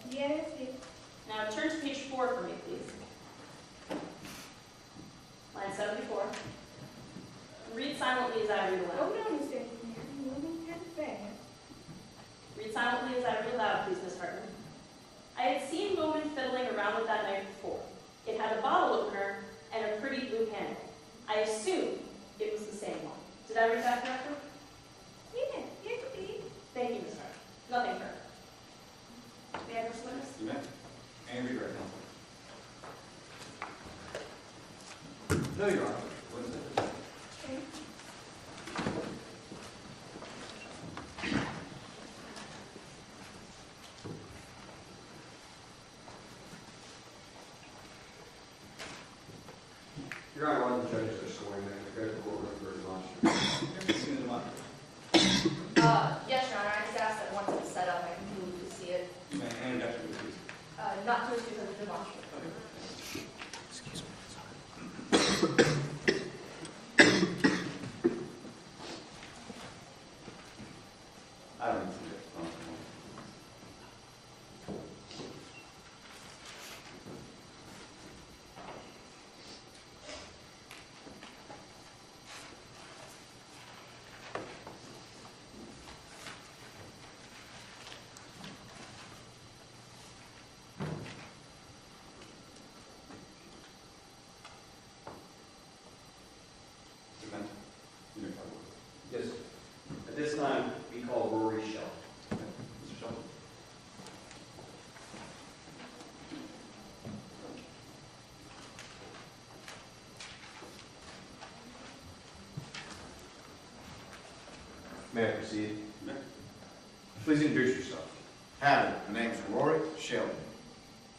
Yeah, that's it. Now turn to page 4 for me, please. Line 74. Read silently as I read aloud. Hold on a second now, you moving kind of fast. Read silently as I read aloud, please, Ms. Hartman. I had seen Bowman fiddling around with that knife before. It had a bottle opener and a pretty blue handle. I assumed it was the same one. Did I read that correctly? Yeah, yes it is. Thank you, Ms. Hartman. Nothing further. May I first witness? You may. And read right counsel. No, Your Honor. What is it? Okay. Your Honor, one of the judges are sworn in. Go to the courtroom for his lunch. Seen in the month. Yes, Your Honor, I just asked that once it's set up, I can move to see it. You may. And introduction, please. Not to excuse of the demonstration. I don't need to see it. Present. You may call the Yes. At this time, we call Rory Shell. witness. Mr. Sheldon. May I proceed? You may. Please introduce yourself. Howdy, my name's Rory Sheldon.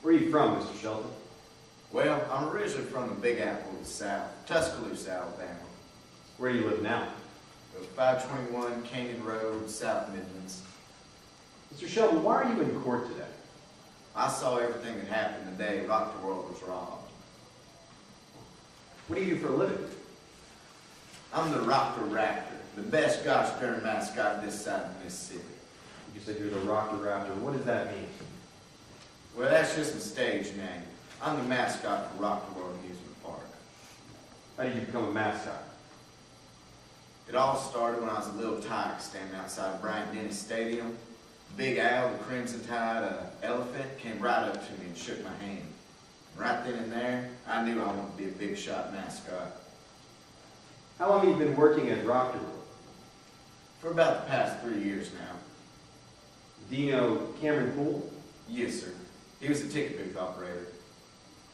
Where are you from, Mr. Shelton? Well, I'm originally from the Big Apple of the South, Tuscaloosa, Alabama. Where do you live now? 521 Canyon Road, South Midlands. Mr. Shelton, why are you in court today? I saw everything that happened the day Rock the World was robbed. What do you do for a living? I'm the Rock the Raptor, the best gosh darn mascot this side of Mississippi. You said you're the Rock the Raptor. What does that mean? Well, that's just my stage name. I'm the mascot for Rock the World Amusement Park. How did you become a mascot? It all started when I was a little tyke standing outside Bryant-Denny Stadium. Big Al, the Crimson Tide elephant, came right up to me and shook my hand. Right then and there, I knew I wanted to be a big shot mascot. How long have you been working at Rock the World? For about the past 3 years now. Do you know Cameron Poole? Yes, sir. He was the ticket booth operator.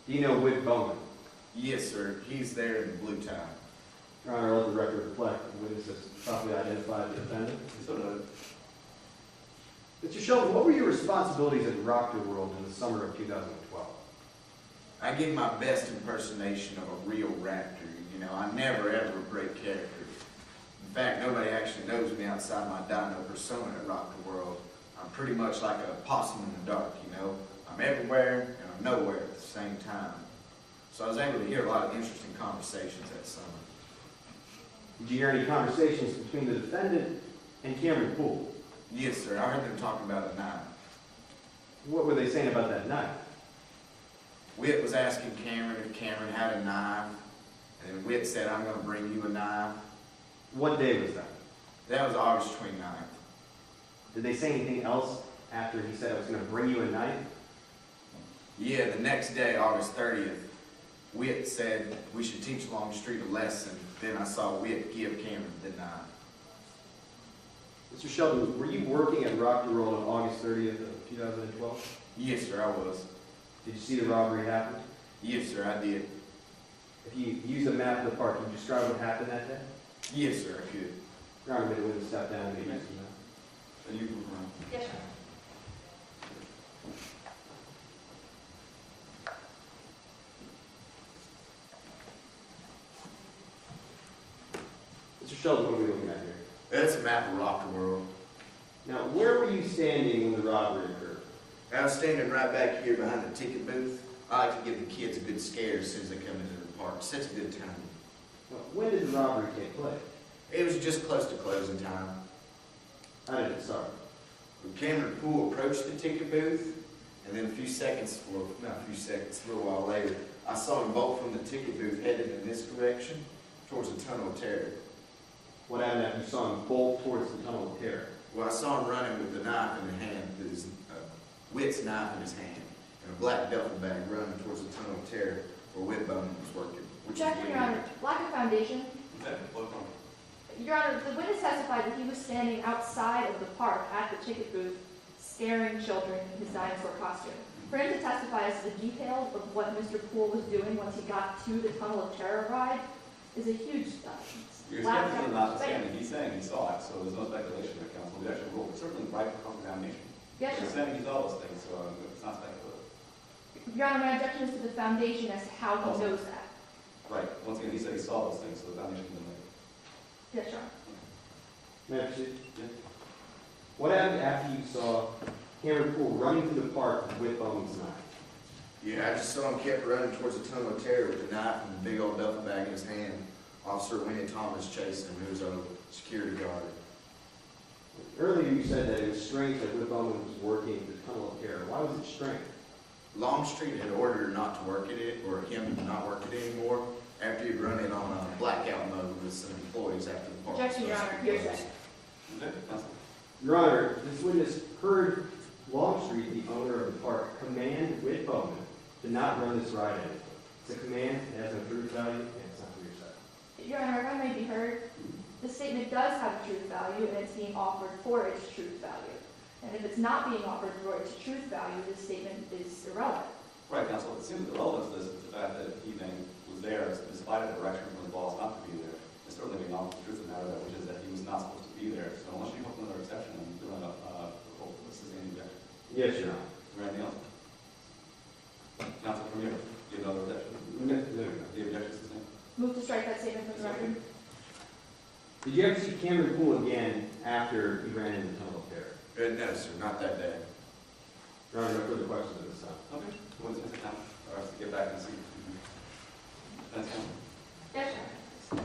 Do you know Whit Bowman? Yes, sir. He's there in the blue tie. Your Honor, let the record reflect the witness has properly identified the defendant. So noted. Mr. Sheldon, what were your responsibilities at Rocker World in the summer of 2012? I give my best impersonation of a real raptor. You know, I never ever break character. In fact, nobody actually knows me outside my dino persona at Rocker World. I'm pretty much like a possum in the dark, you know. I'm everywhere and I'm nowhere at the same time. So I was able to hear a lot of interesting conversations that summer. Did you hear any conversations between the defendant and Cameron Poole? Yes, sir. I heard them talking about a knife. What were they saying about that knife? Whit was asking Cameron if Cameron had a knife, and then Whit said, I'm going to bring you a knife. What day was that? That was August 29th. Did they say anything else after he said I was going to bring you a knife? Yeah, the next day, August 30th, Whit said we should teach Longstreet a lesson. Then I saw Whit give Cameron the knife. Mr. Sheldon, were you working at Rocker World on August 30th of 2012? Yes, sir, I was. Did you see the robbery happen? Yes, sir, I did. If you use a map of the park, can you describe what happened that day? Yes, sir, I could. Your Honor, maybe we'll step down and maybe use the map. Then you move around. Yes, sir. Mr. Sheldon, what are we looking at here? That's a map of Rocker World. Now, where were you standing when the robbery occurred? I was standing right back here behind the ticket booth. I like to give the kids a good scare as soon as they come into the park. Such a good time. Well, when did the robbery take place? It was just close to closing time. How did it start? Cameron Poole approached the ticket booth, and then a few seconds, well, not a few seconds, a little while later, I saw him bolt from the ticket booth headed in this direction towards the Tunnel of Terror. What happened after you saw him bolt towards the Tunnel of Terror? Well, I saw him running with the knife in his hand, with his Whit's knife in his hand, and a black duffel bag running towards the Tunnel of Terror where Whit Bowman was working. Objection, Your Honor. Lack of foundation. Okay, look on. Your Honor, the witness testified that he was standing outside of the park at the ticket booth, scaring children in his dinosaur costume. For him to testify as to the details of what Mr. Poole was doing once he got to the Tunnel of Terror ride is a huge You're lack skeptical of notwithstanding, he's saying he saw it, so there's no speculation there, counsel. The actual rule, it's certainly right for cross-examination. Yes, He's Your Honor. saying he saw those things, so it's not speculative. Your Honor, my objection is to the foundation as to how he knows that. Right, once again, he said he saw those things, so the foundation can make. Yes, Your Honor. May I proceed? Yeah. What happened after you saw Cameron Poole running through the park with Bowman's knife? Yeah, I just saw him kept running towards the Tunnel of Terror with the knife and the big old duffel bag in his hand. Officer Winnie Thomas chasing him, who was a security guard. Earlier you said that it was strange that Whit Bowman was working at the Tunnel of Terror. Why was it strange? Longstreet had ordered her not to work at it, or him to not work it anymore, after he'd run it on a blackout mode with some employees after the park. Objection, Your Honor. Hearsay. Okay, counsel. Your Honor, this witness heard Longstreet, the owner of the park, command Whit Bowman to not run this ride anymore. It's a command, it has no truth value, and it's not for your side. Your Honor, if I may be heard, the statement does have a truth value, and it's being offered for its truth value. And if it's not being offered for its truth value, this statement is irrelevant. Right, counsel, it seems the relevance of this is the fact that he then was there despite a direction from the boss not to be there. It's certainly being offered the truth of the matter, which is that he was not supposed to be there. So unless you hope another exception, I'm doing this is any objection. Yes, Your Honor. Is there anything else? Counsel from here, do you have another objection? No, no, no. The objection is the same. Move to strike that statement from the record. Did you ever see Cameron Poole again after he ran into the Tunnel of Terror? No, sir, not that day. Your Honor, no further questions at this time. Okay. What's the time? All right, let's get back and see. That's fine. Yes, Your Honor.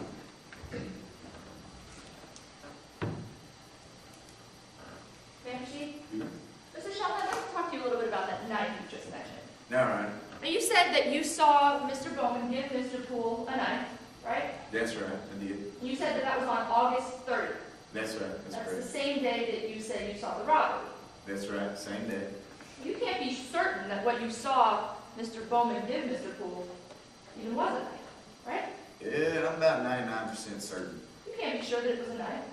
May I proceed? Mr. Sheldon, I'd like to talk to you a little bit about that knife you just mentioned. All right. Now, you said that you saw Mr. Bowman give Mr. Poole a knife, right? That's right, I did. You said that that was on August 30th. That's right, that's That's the correct. same day that you said you saw the robbery. That's right, same day. You can't be certain that what you saw Mr. Bowman give Mr. Poole even was a knife, right? Yeah, I'm about 99% certain. You can't be sure that it was a knife.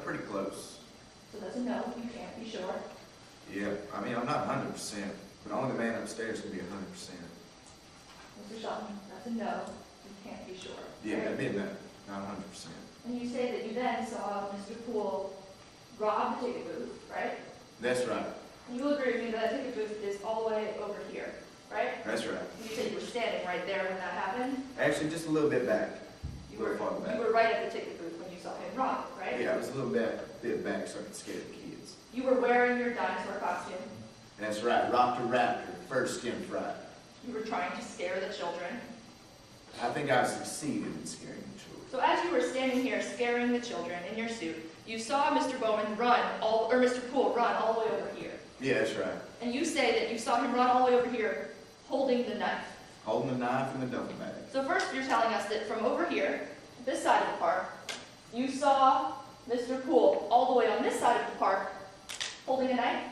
Pretty close. So that's a no, you can't be sure. Yeah, I mean, I'm not 100%, but only the man upstairs can be 100%. Mr. Shelton, that's a no, you can't be sure. Yeah, right? that'd be a no, not 100%. And you say that you then saw Mr. Poole rob the ticket booth, right? That's right. And you will agree with me that ticket booth is all the way over here, right? That's right. You said you were standing right there when that happened. Actually, just a little bit back. You A little were, farther back. you were right at the ticket booth when you saw him rob it, right? Yeah, I was a little bit back so I could scare the kids. You were wearing your dinosaur costume. That's right, Raptor Raptor, first skin fried. You were trying to scare the children. I think I succeeded in scaring the children. So as you were standing here scaring the children in your suit, you saw Mr. Mr. Poole run all the way over here. Yeah, that's right. And you say that you saw him run all the way over here holding the knife. Holding the knife in the duffel bag. So first you're telling us that from over here, this side of the park, you saw Mr. Poole all the way on this side of the park holding a knife?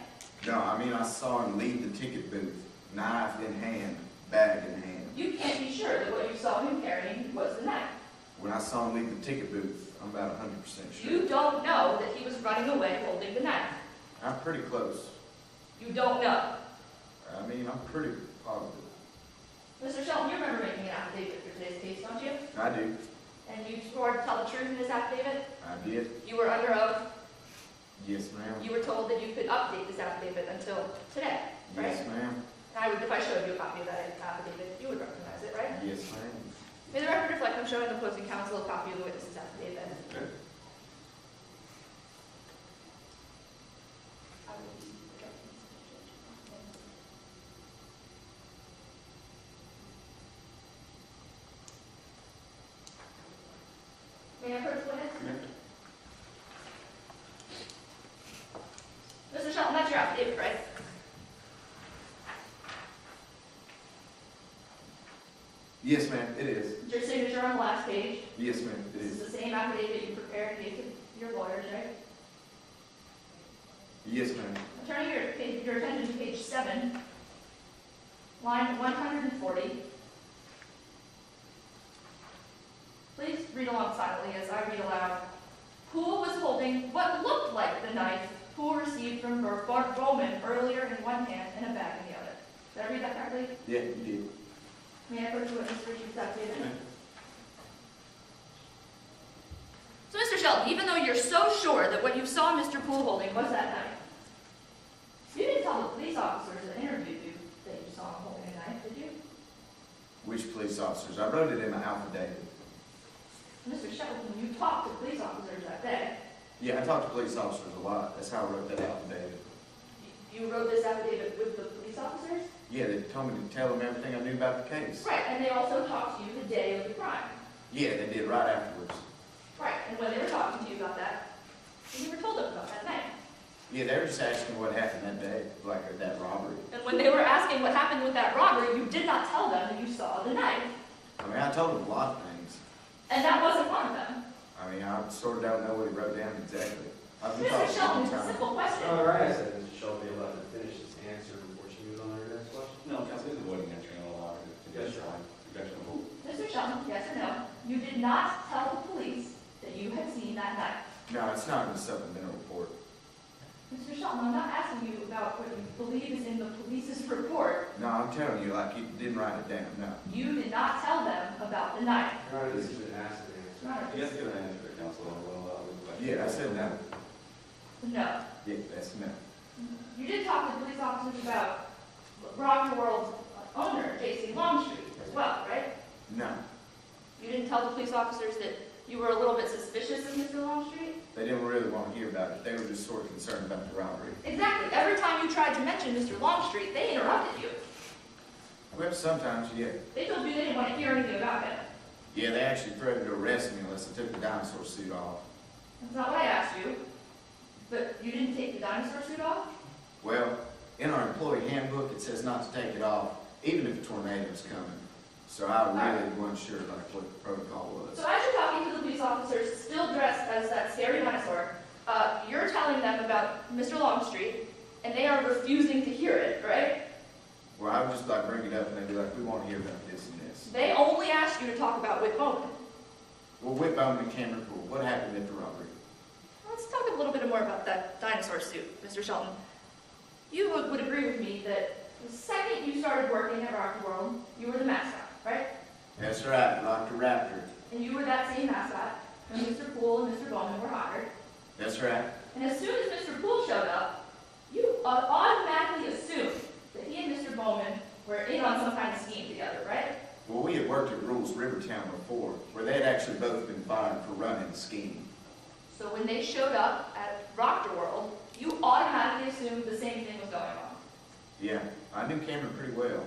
No, I mean I saw him leave the ticket booth, knife in hand, bag in hand. You can't be sure that what you saw him carrying was the knife. When I saw him leave the ticket booth, I'm about 100% sure. You don't know that he was running away holding the knife. I'm pretty close. You don't know. I mean, I'm pretty positive. Mr. Shelton, you remember making an affidavit for today's case, don't you? I do. And you swore to tell the truth in this affidavit? I did. You were under oath. Yes, ma'am. You were told that you could update this affidavit until today, right? Yes, ma'am. And if I showed you a copy of that affidavit, you would recognize it, right? Yes, ma'am. May the record reflect I'm showing the opposing counsel a copy of the witness's affidavit. Okay. May I approach the witness? Mr. Shelton, that's your affidavit, right? Yes, ma'am, it is. It's your signature on the last page. Yes, ma'am, it This is. is the same affidavit you prepared and gave to your lawyers, right? Yes, ma'am. I'm turning your attention to page 7, line 140. Please read along silently as I read aloud. Poole was holding what looked like the knife Poole received from Bowman earlier in one hand and a bag in the other. Did I read that correctly? Yeah, you did. May I approach the witness to read this affidavit? So, Mr. Shelton, even though you're so sure that what you saw Mr. Poole holding was that knife, you didn't tell the police officers that interviewed you that you saw him holding a knife, did you? Which police officers? I wrote it in my affidavit. Mr. Shelton, you talked to police officers that day. Yeah, I talked to police officers a lot. That's how I wrote that affidavit. You wrote this affidavit with the police officers? Yeah, they told me to tell them everything I knew about the case. Right, and they also talked to you the day of the crime. Yeah, they did right afterwards. Right, and when they were talking to you about that, you were told them about that knife. Yeah, they were just asking what happened that day, like that robbery. And when they were asking what happened with that robbery, you did not tell them that you saw the knife. I mean, I told them a lot of things. And that wasn't one of them. I mean, I sort of don't know what he wrote down exactly. I've been Mr. talking a Shelton, long it's a time. simple question. All right, I said Mr. Shelby be allowed to finish his answer before she moves on to her next question. No, Counsel, this is avoiding answering all of our Yes, sir. objection. Mr. Shelton, yes or no, you did not tell the police that you had seen that knife. No, it's not in the supplemental report. Mr. Shelton, I'm not asking you about what you believe is in the police's report. No, I'm telling you, like, you didn't write it down, no. You did not tell them about the knife. Your Honor, this has been asked and answered. Your Honor, You guys get an answer, Counsel, and we'll leave the question. Yeah, I said no. no. Yeah, that's no. You did talk to police officers about Rock World's owner, J.C. Longstreet, as well, right? No. You didn't tell the police officers that you were a little bit suspicious of Mr. Longstreet? They didn't really want to hear about it. They were just sort of concerned about the robbery. Exactly. Every time you tried to mention Mr. Longstreet, they interrupted you. Well, sometimes, yeah. They told you they didn't want to hear anything about him. Yeah, they actually threatened to arrest me unless I took the dinosaur suit off. That's not what I asked you. But you didn't take the dinosaur suit off? Well, in our employee handbook, it says not to take it off, even if a tornado's coming. So I really wasn't sure like what the protocol was. So as you're talking to the police officers, still dressed as that scary dinosaur, you're telling them about Mr. Longstreet, and they are refusing to hear it, right? Well, I would just like bring it up and they'd be like, we want to hear about this and this. They only asked you to talk about Whit Bowman. Well, Whit Bowman and Cameron Poole, what happened at the robbery? let's talk a little bit more about that dinosaur suit, Mr. Shelton. You would agree with me that the second you started working at Rocky World, you were the mascot, right? That's right, Dr. Raptor. And you were that same mascot when Mr. Poole and Mr. Bowman were hired. That's right. And as soon as Mr. Poole showed up, you automatically assumed that he and Mr. Bowman were in on some kind of scheme together, right? Well, we had worked at Rules Rivertown before, where they had actually both been fired for running the scheme. So when they showed up at Rocker World, you automatically assumed the same thing was going on. Yeah, I knew Cameron pretty well.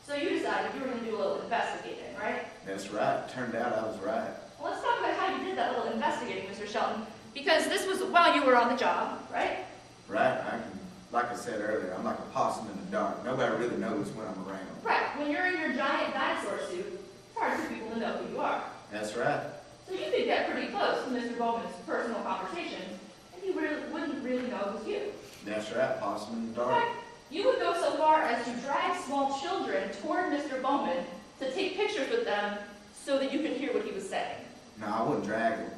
So you decided you were going to do a little investigating, right? That's right. Turned out I was right. Well, let's talk about how you did that little investigating, Mr. Shelton, because this was while you were on the job, right? Right? Like I said earlier, I'm like a possum in the dark. Nobody really knows when I'm around. Right. When you're in your giant dinosaur suit, it's hard for people to know who you are. That's right. So you could get pretty close to Mr. Bowman's personal conversations, and you wouldn't really know it was you. That's right, possum in the In dark. fact, you would go so far as to drag small children toward Mr. Bowman to take pictures with them so that you could hear what he was saying. No, I wouldn't drag them.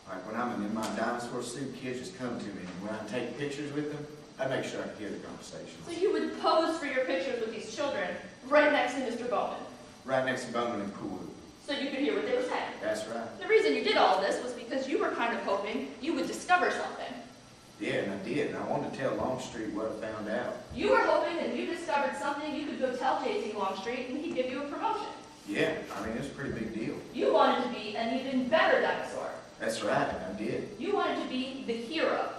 Like when I'm in my dinosaur suit, kids just come to me, and when I take pictures with them, I make sure I can hear the conversations. So you would pose for your pictures with these children right next to Mr. Bowman, Right next to Bowman and Poole. so you could hear what they were saying. That's right. The reason you did all of this was because you were kind of hoping you would discover something. Yeah, and I did, and I wanted to tell Longstreet what I found out. You were hoping that if you discovered something, you could go tell J.C. Longstreet and he'd give you a promotion. Yeah, I mean, it's a pretty big deal. You wanted to be an even better dinosaur. That's right, I did. You wanted to be the hero.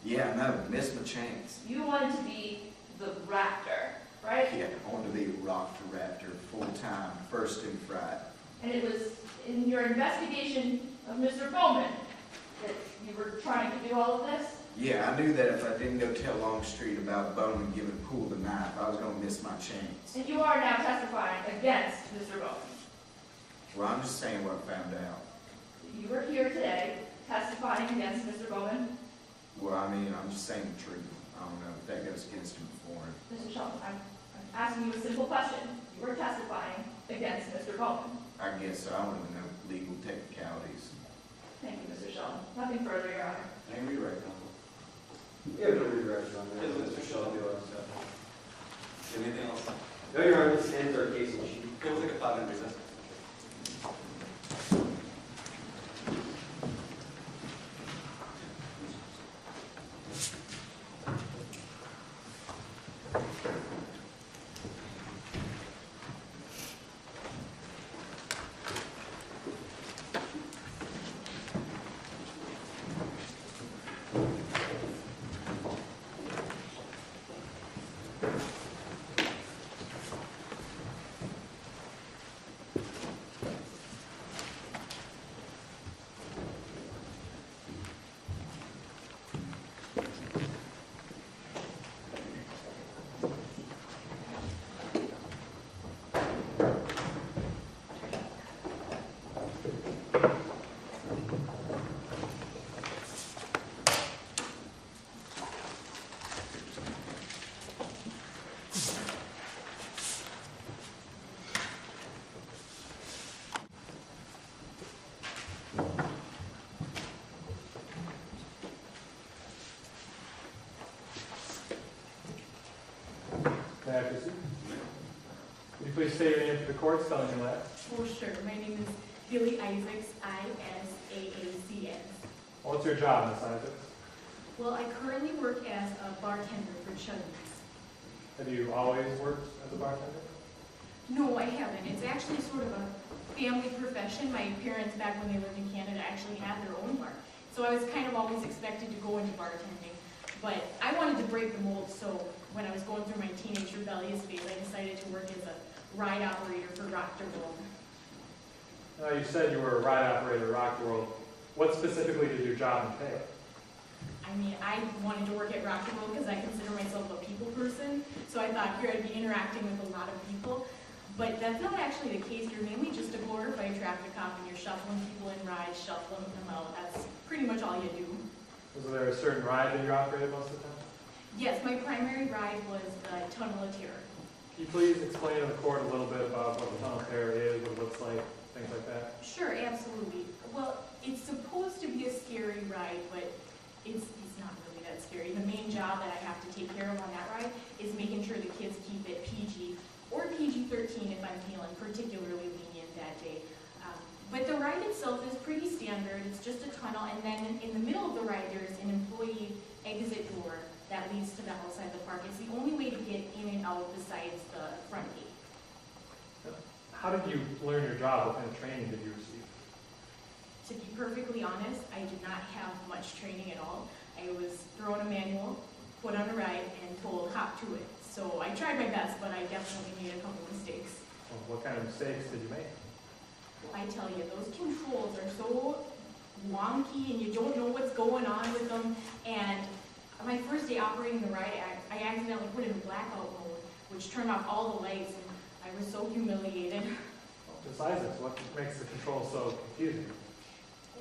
Yeah, I know, missed my chance. You wanted to be the raptor, right? Yeah, I wanted to be a Raptor full-time, first in fright. And it was in your investigation of Mr. Bowman that you were trying to do all of this? Yeah, I knew that if I didn't go tell Longstreet about Bowman giving Poole the knife, I was going to miss my chance. And you are now testifying against Mr. Bowman. Well, I'm just saying what I found out. You are here today testifying against Mr. Bowman. Well, I mean, I'm just saying the truth. I don't know if that goes against him before. Mr. Shelton, I'm asking you a simple question. You are testifying against Mr. Bowman. I guess so. I don't even know legal technicalities. Thank you, Mr. Shelton. Nothing further, Your Honor. Can I rewrite, counsel? We have no regrets on that. Yes, Mr. Sheldon. Anything else? No, Your Honor, this ends our case in chief. Okay, we'll take a 5-minute recess. May I proceed? Would you please state your name for the court, spelling your last? Oh, sure. My name is Billy Isaacs, I-S-A-A-C-S. What's your job, Ms. Isaacs? Well, I currently work as a bartender for Chuddy's. Have you always worked as a bartender? No, I haven't. It's actually sort of a family profession. My parents, back when they lived in Canada, actually had their own bar. So I was kind of always expected to go into bartending. But I wanted to break the mold, so when I was going through my teenage rebellious phase, I decided to work as a ride operator for Rocker World. You said you were a ride operator at Rock World. What specifically did your job entail? I mean, I wanted to work at Rocker World because I consider myself a people person. So I thought here I'd be interacting with a lot of people. But that's not actually the case. You're mainly just a glorified traffic cop and you're shuffling people in rides, shuffling them out. That's pretty much all you do. Was there a certain ride that you operated most of the time? Yes, my primary ride was the Tunnel of Terror. Can you please explain to the court a little bit about what the Tunnel of Terror is, what it looks like, things like that? Sure, absolutely. Well, it's supposed to be a scary ride, but It's not really that scary. The main job that I have to take care of on that ride is making sure the kids keep it PG or PG-13 if I'm feeling particularly lenient that day. But the ride itself is pretty standard. It's just a tunnel, and then in the middle of the ride there's an employee exit door that leads to the outside of the park. It's the only way to get in and out besides the front gate. How did you learn your job? What kind of training did you receive? To be perfectly honest, I did not have much training at all. I was thrown a manual, put on a ride, and told hop to it. So I tried my best, but I definitely made a couple mistakes. Well, what kind of mistakes did you make? I tell you, those controls are so wonky and you don't know what's going on with them. And my first day operating the ride, I accidentally put in blackout mode, which turned off all the lights, and I was so humiliated. Besides this, what makes the control so confusing?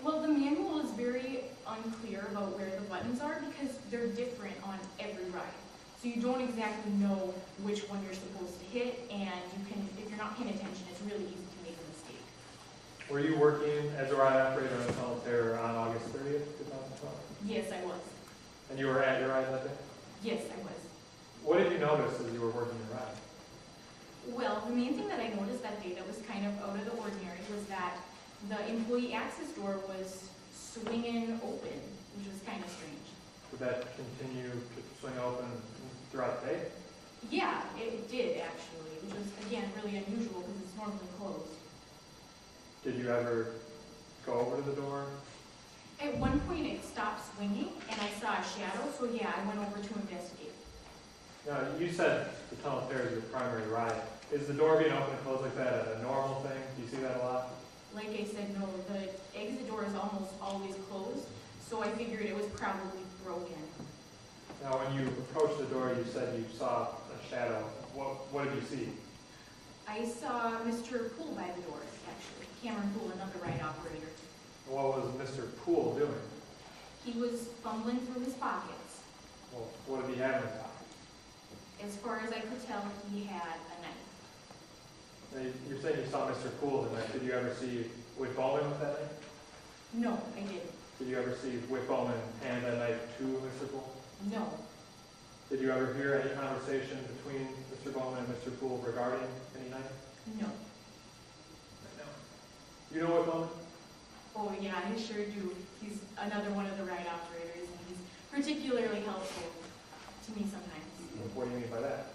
Well, the manual is very unclear about where the buttons are because they're different on every ride. So you don't exactly know which one you're supposed to hit, and you can, if you're not paying attention, it's really easy to make a mistake. Were you working as a ride operator on Tunnel Terror on August 30th, 2012? Yes, I was. And you were at your ride that day? Yes, I was. What did you notice as you were working your ride? Well, the main thing that I noticed that day that was kind of out of the ordinary was that the employee access door was swinging open, which was kind of strange. Did that continue to swing open throughout the day? Yeah, it did actually, which was, again, really unusual because it's normally closed. Did you ever go over to the door? At one point it stopped swinging and I saw a shadow, so yeah, I went over to investigate. Now, you said the Tunnel Terror is your primary ride. Is the door being open and closed like that a normal thing? Do you see that a lot? Like I said, no, the exit door is almost always closed, so I figured it was probably broken. Now, when you approached the door, you said you saw a shadow. What did you see? I saw Mr. Poole by the door, actually. Cameron Poole, another ride operator. What was Mr. Poole doing? He was fumbling through his pockets. Well, what did he have in his pocket? As far as I could tell, he had a knife. Now, you're saying you saw Mr. Poole in that. Did you ever see Whit Bowman with that knife? No, I didn't. Did you ever see Whit Bowman hand that knife to Mr. Poole? No. Did you ever hear any conversation between Mr. Bowman and Mr. Poole regarding any knife? No. No. You know Whit Bowman? Oh yeah, I sure do. He's another one of the ride operators, and he's particularly helpful to me sometimes. What do you mean by that?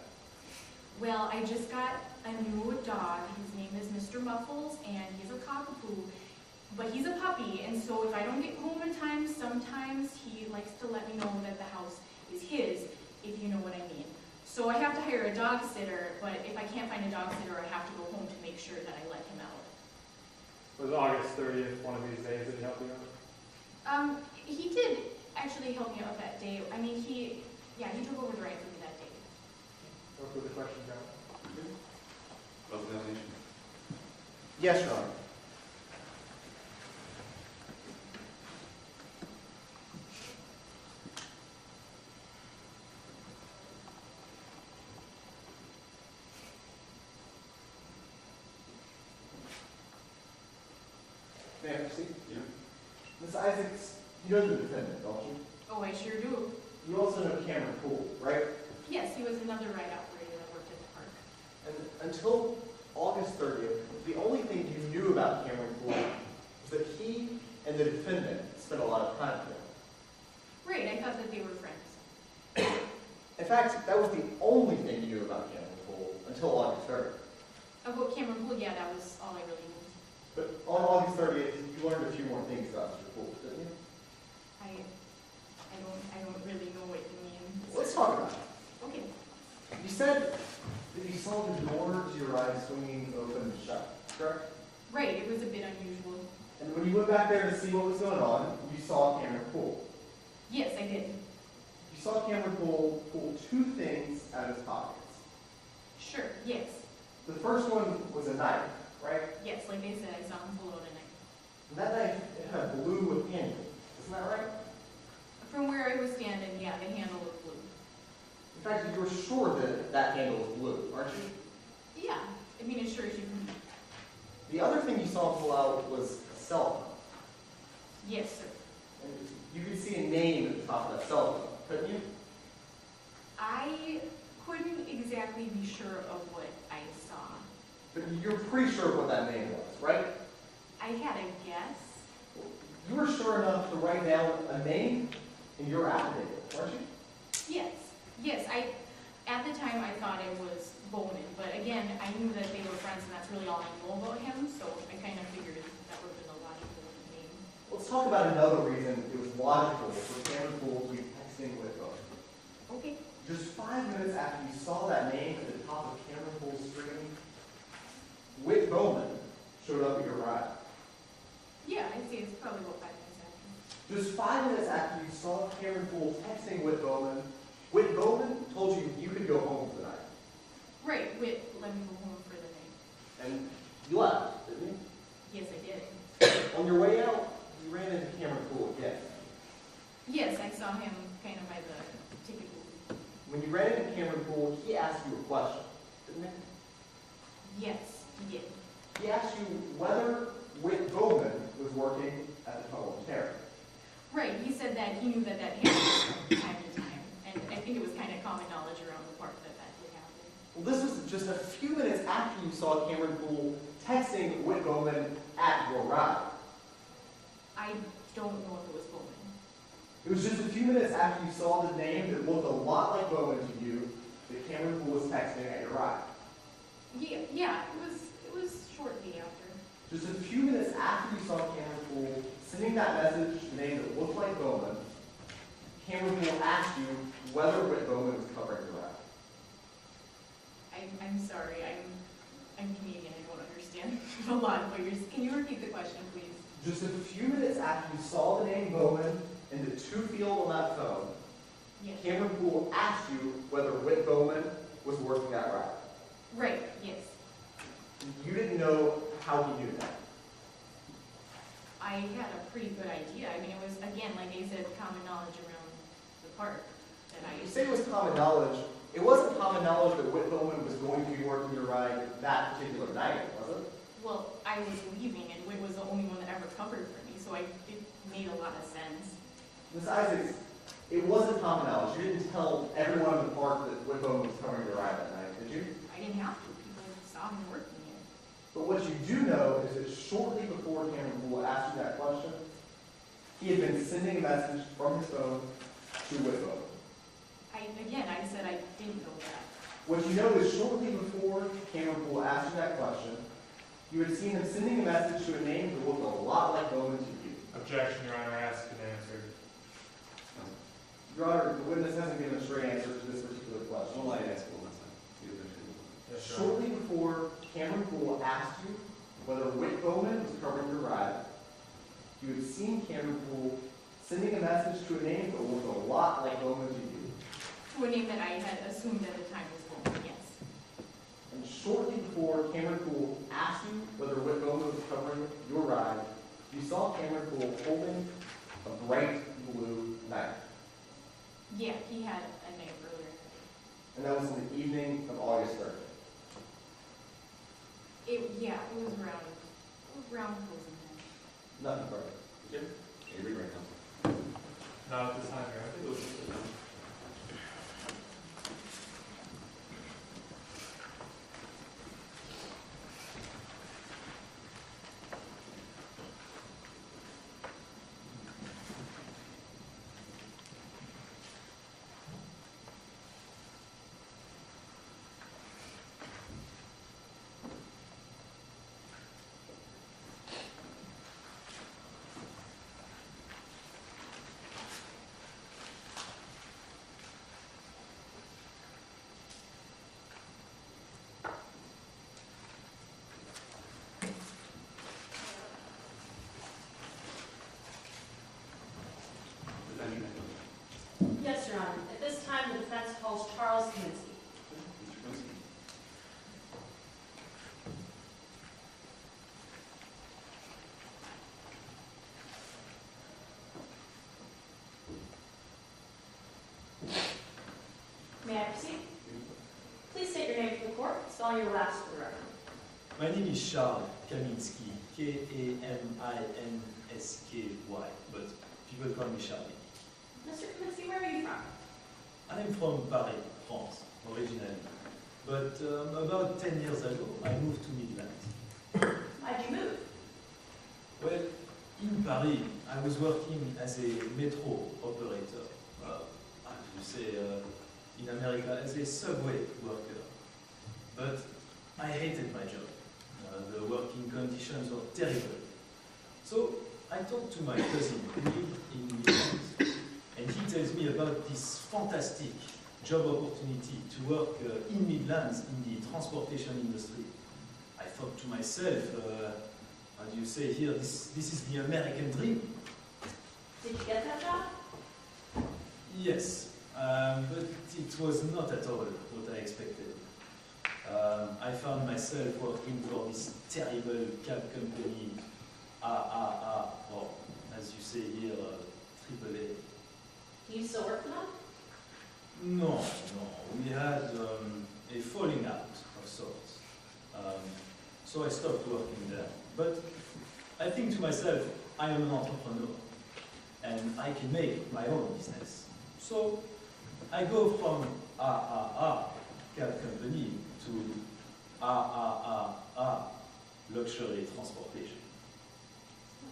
Well, I just got a new dog. His name is Mr. Muffles, and he's a cockapoo. But he's a puppy, and so if I don't get home in time, sometimes he likes to let me know that the house is his, if you know what I mean. So I have to hire a dog sitter, but if I can't find a dog sitter, I have to go home to make sure that I let him out. Was August 30th one of these days that he helped you out? He did actually help me out that day. I mean, he took over the ride for me that day. No further questions, John? Cross-examination. Yes, Your Honor. May I proceed? Yeah. Ms. Isaacs, you know the defendant, don't you? Oh, I sure do. You also know Cameron Poole, right? Yes, he was another ride operator that worked at the park. And until August 30th, the only thing you knew about Cameron Poole was that he and the defendant spent a lot of time together. Right, I thought that they were friends. In fact, that was the only thing you knew about Cameron Poole until August 30th. About Cameron Poole, yeah, that was all I really knew. But on August 30th, you learned a few more things about Mr. Poole, didn't you? I don't really know what you mean. Let's talk about it. Okay. You said that you saw the door to your ride swinging open and shut, correct? Right, it was a bit unusual. And when you went back there to see what was going on, you saw Cameron Poole. Yes, I did. You saw Cameron Poole pull two things out of his pockets. Sure, yes. The first one was a knife, right? Yes, like I said, I saw him pull out a knife. And that knife, it had a blue handle. Isn't that right? From where I was standing, yeah, the handle was blue. In fact, you were sure that that handle was blue, aren't you? Yeah, I mean, as sure as you can be. The other thing you saw pull out was a cell phone. Yes, sir. And you could see a name at the top of that cell phone, couldn't you? I couldn't exactly be sure of what I saw. But you're pretty sure of what that name was, right? I had a guess. You were sure enough to write down a name in your affidavit, weren't you? Yes, yes, at the time I thought it was Bowman, but again, I knew that they were friends and that's really all I know about him, so I kind of figured that would have been a logical name. Let's talk about another reason it was logical for Cameron Poole to be texting with Bowman. Okay. Just 5 minutes after you saw that name at the top of Cameron Poole's screen, Whit Bowman showed up at your ride. Yeah, I'd say it's probably about 5 minutes after. Just 5 minutes after you saw Cameron Poole texting Whit Bowman told you you could go home for the night. Right, Whit let me go home for the night. And you left, didn't you? Yes, I did. On your way out, you ran into Cameron Poole again. Yes, I saw him kind of by the ticket booth. When you ran into Cameron Poole, he asked you a question, didn't he? Yes, he did. He asked you whether Whit Bowman was working at the Tunnel of Terror. Right, he said that he knew that happened from time to time, and I think it was kind of common knowledge around the park that did happen. Well, this was just a few minutes after you saw Cameron Poole texting Whit Bowman at your ride. I don't know if it was Bowman. It was just a few minutes after you saw the name that looked a lot like Bowman to you that Cameron Poole was texting at your ride. Yeah, it was shortly after. Just a few minutes after you saw Cameron Poole sending that message to a name that looked like Bowman, Cameron Poole asked you whether Whit Bowman was covering your ride. I'm sorry, I'm Canadian, I don't understand a lot of what you're saying. Can you repeat the question, please? Just a few minutes after you saw the name Bowman in the to field on that phone, Yes. Cameron Poole asked you whether Whit Bowman was working that ride. Right, yes. You didn't know how he knew that. I had a pretty good idea. I mean, it was, again, like I said, common knowledge around the park that You say it was common knowledge. It wasn't common knowledge that Whit Bowman was going to be working your ride that particular night, was it? Well, I was leaving, and Whit was the only one that ever covered for me, so it made a lot of sense. Ms. Isaacs, it wasn't common knowledge. You didn't tell everyone in the park that Whit Bowman was covering your ride that night, did you? I didn't have to. People saw me working it. But what you do know is that shortly before Cameron Poole asked you that question, he had been sending a message from his phone to Whit Bowman. I said I didn't know that. What you know is shortly before Cameron Poole asked you that question, you had seen him sending a message to a name that looked a lot like Bowman to you. Objection, Your Honor, asked and answered. Your Honor, the witness hasn't given a straight answer to this particular question. Well, I asked one last time. Yes, Your Honor. Shortly before Cameron Poole asked you whether Whit Bowman was covering your ride, you had seen Cameron Poole sending a message to a name that looked a lot like Bowman to you. To a name that I had assumed at the time was Bowman, yes. And shortly before Cameron Poole asked you whether Whit Bowman was covering your ride, you saw Cameron Poole holding a bright blue knife. Yeah, he had a knife earlier. And that was in the evening of August 3rd. It was around closing time. Nothing further. Can you read right now? Not at this time, Your Honor. Yes, Your Honor. At this time, the defense calls Charles Kaminsky. Mr. Kaminsky. May I proceed? Please state your name for the court, spelling your last for the record. My name is Charles Kaminsky, Kaminsky, but People call me Charlie. Mr. Kaminsky, where are you from? I'm from Paris, France, originally. But about 10 years ago, I moved to Midlands. Why'd you move? Well, in Paris, I was working as a metro operator. How do you say, in America, as a subway worker. But I hated my job. The working conditions were terrible. So I talked to my cousin who lived in Midlands, and he tells me about this fantastic job opportunity to work in Midlands in the transportation industry. I thought to myself, how do you say here, this is the American dream. Did you get that job? Yes, but it was not at all what I expected. I found myself working for this terrible cab company, or as you say here, AAA. Do you still work for them? No, we had a falling out of sorts. So I stopped working there. But I think to myself, I am an entrepreneur, and I can make my own business. So I go from cab company to luxury transportation.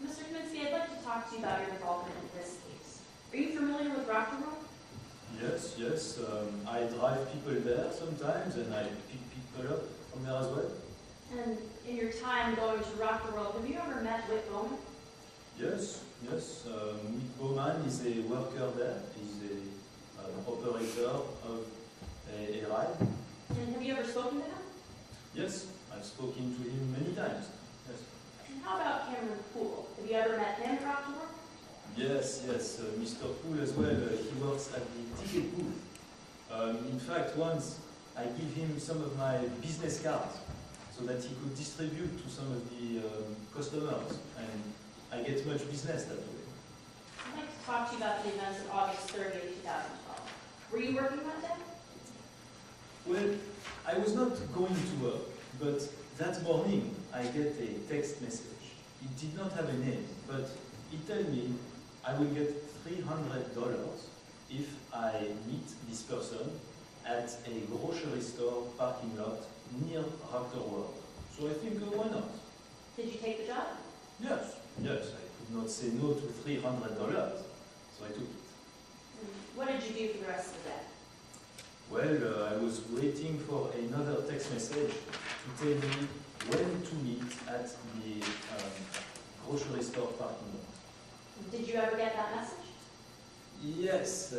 Mr. Kaminsky, I'd like to talk to you about your involvement in this case. Are you familiar with Rock World? Yes. I drive people there sometimes, and I pick people up from there as well. And in your time going to Rock World, have you ever met Whit Bowman? Yes. Whit Bowman is a worker there. He's an operator of a ride. And have you ever spoken to him? Yes, I've spoken to him many times. Yes. And how about Cameron Poole? Have you ever met him at Rock World? Yes, Mr. Poole as well. He works at the ticket booth. In fact, once I give him some of my business cards so that he could distribute to some of the customers, and I get much business that way. I'd like to talk to you about the events of August 30th, 2012. Were you working that day? Well, I was not going to work, but that morning I get a text message. It did not have a name, but it told me I will get $300 if I meet this person at a grocery store parking lot near Raptor World. So I think, why not? Did you take the job? Yes, I could not say no to $300, so I took it. What did you do for the rest of the day? Well, I was waiting for another text message to tell me when to meet at the grocery store parking lot. Did you ever get that message? Yes.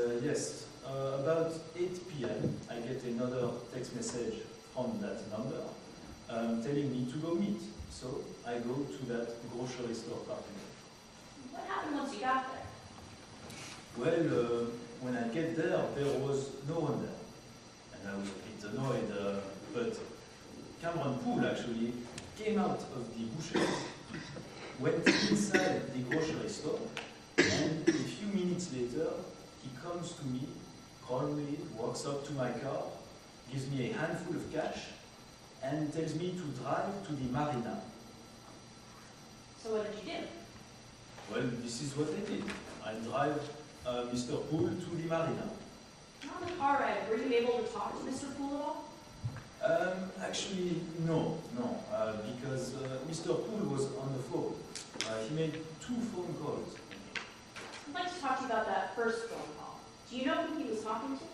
About 8 p.m. I get another text message from that number telling me to go meet. So I go to that grocery store parking lot. What happened once you got there? Well, when I get there, there was no one there. And I was a bit annoyed, but Cameron Poole actually came out of the bushes, went inside the grocery store, and a few minutes later, he comes to me, calmly walks up to my car, gives me a handful of cash, and tells me to drive to the marina. So what did you do? Well, this is what I did. I drive Mr. Poole to the marina. On the car ride, were you able to talk to Mr. Poole at all? Actually, no, because Mr. Poole was on the phone. He made 2 phone calls. I'd like to talk to you about that first phone call. Do you know who he was talking to?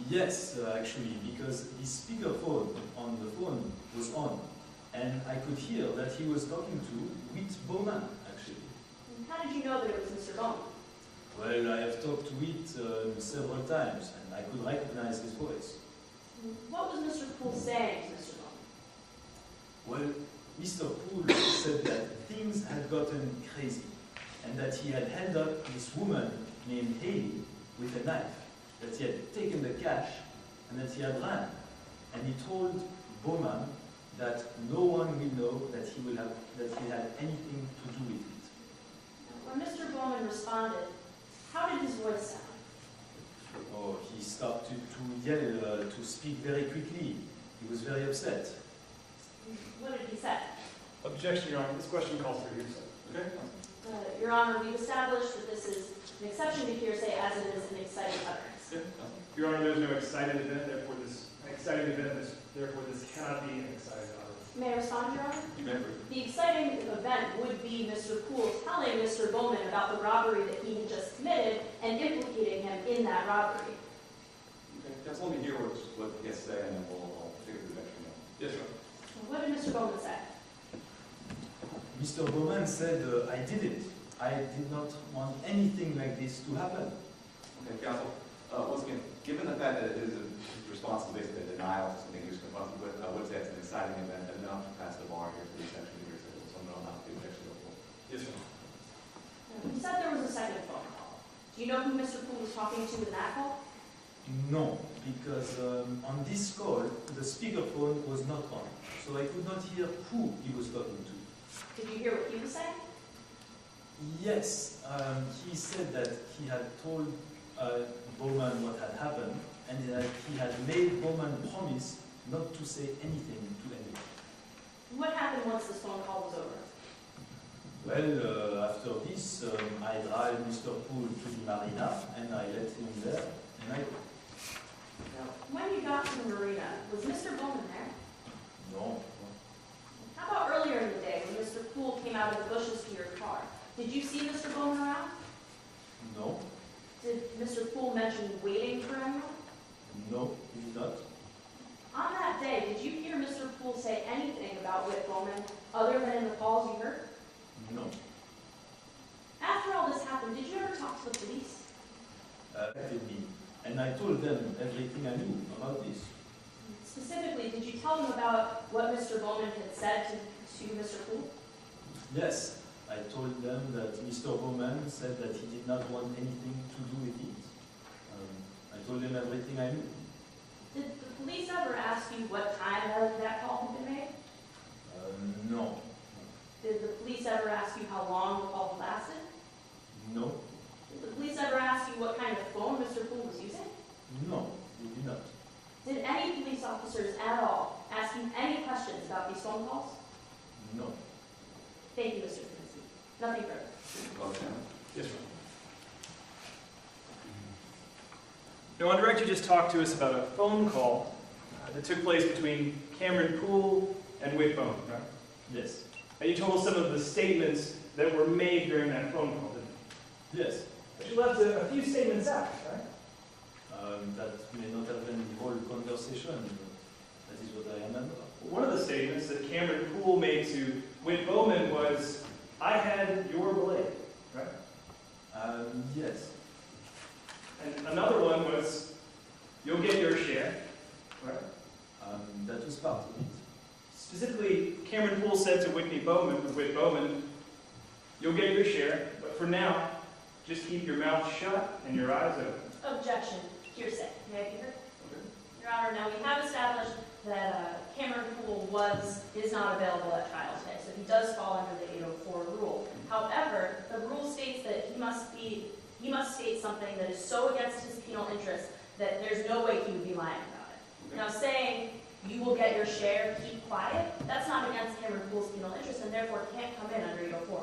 Yes, actually, because the speakerphone on the phone was on, and I could hear that he was talking to Whit Bowman, actually. And how did you know that it was Mr. Bowman? Well, I have talked to Whit several times, and I could recognize his voice. What was Mr. Poole saying to Mr. Bowman? Well, Mr. Poole said that things had gotten crazy, and that he had held up this woman named Haley with a knife, that he had taken the cash, and that he had ran. And he told Bowman that no one will know that he had anything to do with it. When Mr. Bowman responded, how did his voice sound? Oh, he started to yell, to speak very quickly. He was very upset. What did he say? Objection, Your Honor. This question calls for hearsay. Okay? Your Honor, we've established that this is an exception to hearsay as it is an excited utterance. Yeah, Counsel. Your Honor, there's no excited event, therefore this cannot be an excited utterance. May I respond, Your Honor? You may agree. The exciting event would be Mr. Poole telling Mr. Bowman about the robbery that he had just committed and implicating him in that robbery. Okay, Counsel, let me hear what he has to say, and then I'll figure the next one out. Yes, sir. What did Mr. Bowman say? Mr. Bowman said, I did it. I did not want anything like this to happen. Okay, Counsel, once again, given the fact that his response is basically a denial to something he was confronted with, I would say it's an exciting event enough to pass the bar here for the exception to hearsay. So I'm going to allow the objection to go. Yes, sir. You said there was a second phone call. Do you know who Mr. Poole was talking to in that call? No, because on this call, the speakerphone was not on, so I could not hear who he was talking to. Did you hear what he was saying? Yes, he said that he had told Bowman what had happened, and that he had made Bowman promise not to say anything to anyone. What happened once this phone call was over? Well, after this, I drive Mr. Poole to the marina, and I let him there, and I go. When you got to the marina, was Mr. Bowman there? No. How about earlier in the day when Mr. Poole came out of the bushes to your car? Did you see Mr. Bowman around? No. Did Mr. Poole mention waiting for anyone? No, he did not. On that day, did you hear Mr. Poole say anything about Whit Bowman other than in the calls you heard? No. After all this happened, did you ever talk to the police? Did me. And I told them everything I knew about this. Specifically, did you tell them about what Mr. Bowman had said to Mr. Poole? Yes, I told them that Mr. Bowman said that he did not want anything to do with it. I told them everything I knew. Did the police ever ask you what time that call had been made? No. Did the police ever ask you how long the call lasted? No. Did the police ever ask you what kind of phone Mr. Poole was using? No, they did not. Did any police officers at all ask you any questions about these phone calls? No. Thank you, Mr. Finsky. Nothing further. Yes, sir. Now, on direct, you just talked to us about a phone call that took place between Cameron Poole and Whit Bowman, right? Yes. And you told us some of the statements that were made during that phone call, didn't you? Yes. But you left a few statements out, right? That may not have been the whole conversation, but that is what I remember. One of the statements that Cameron Poole made to Whit Bowman was, I had your blade, right? Yes. And another one was, you'll get your share, right? That was part of it. Specifically, Cameron Poole said to Whit Bowman, you'll get your share, but for now, just keep your mouth shut and your eyes open. Objection. Hearsay. May I be heard? Your Honor, now we have established that Cameron Poole is not available at trial today, so he does fall under the 804 rule. However, the rule states that he must state something that is so against his penal interest that there's no way he would be lying about it. Now, saying you will get your share, keep quiet, that's not against Cameron Poole's penal interest and therefore can't come in under 804.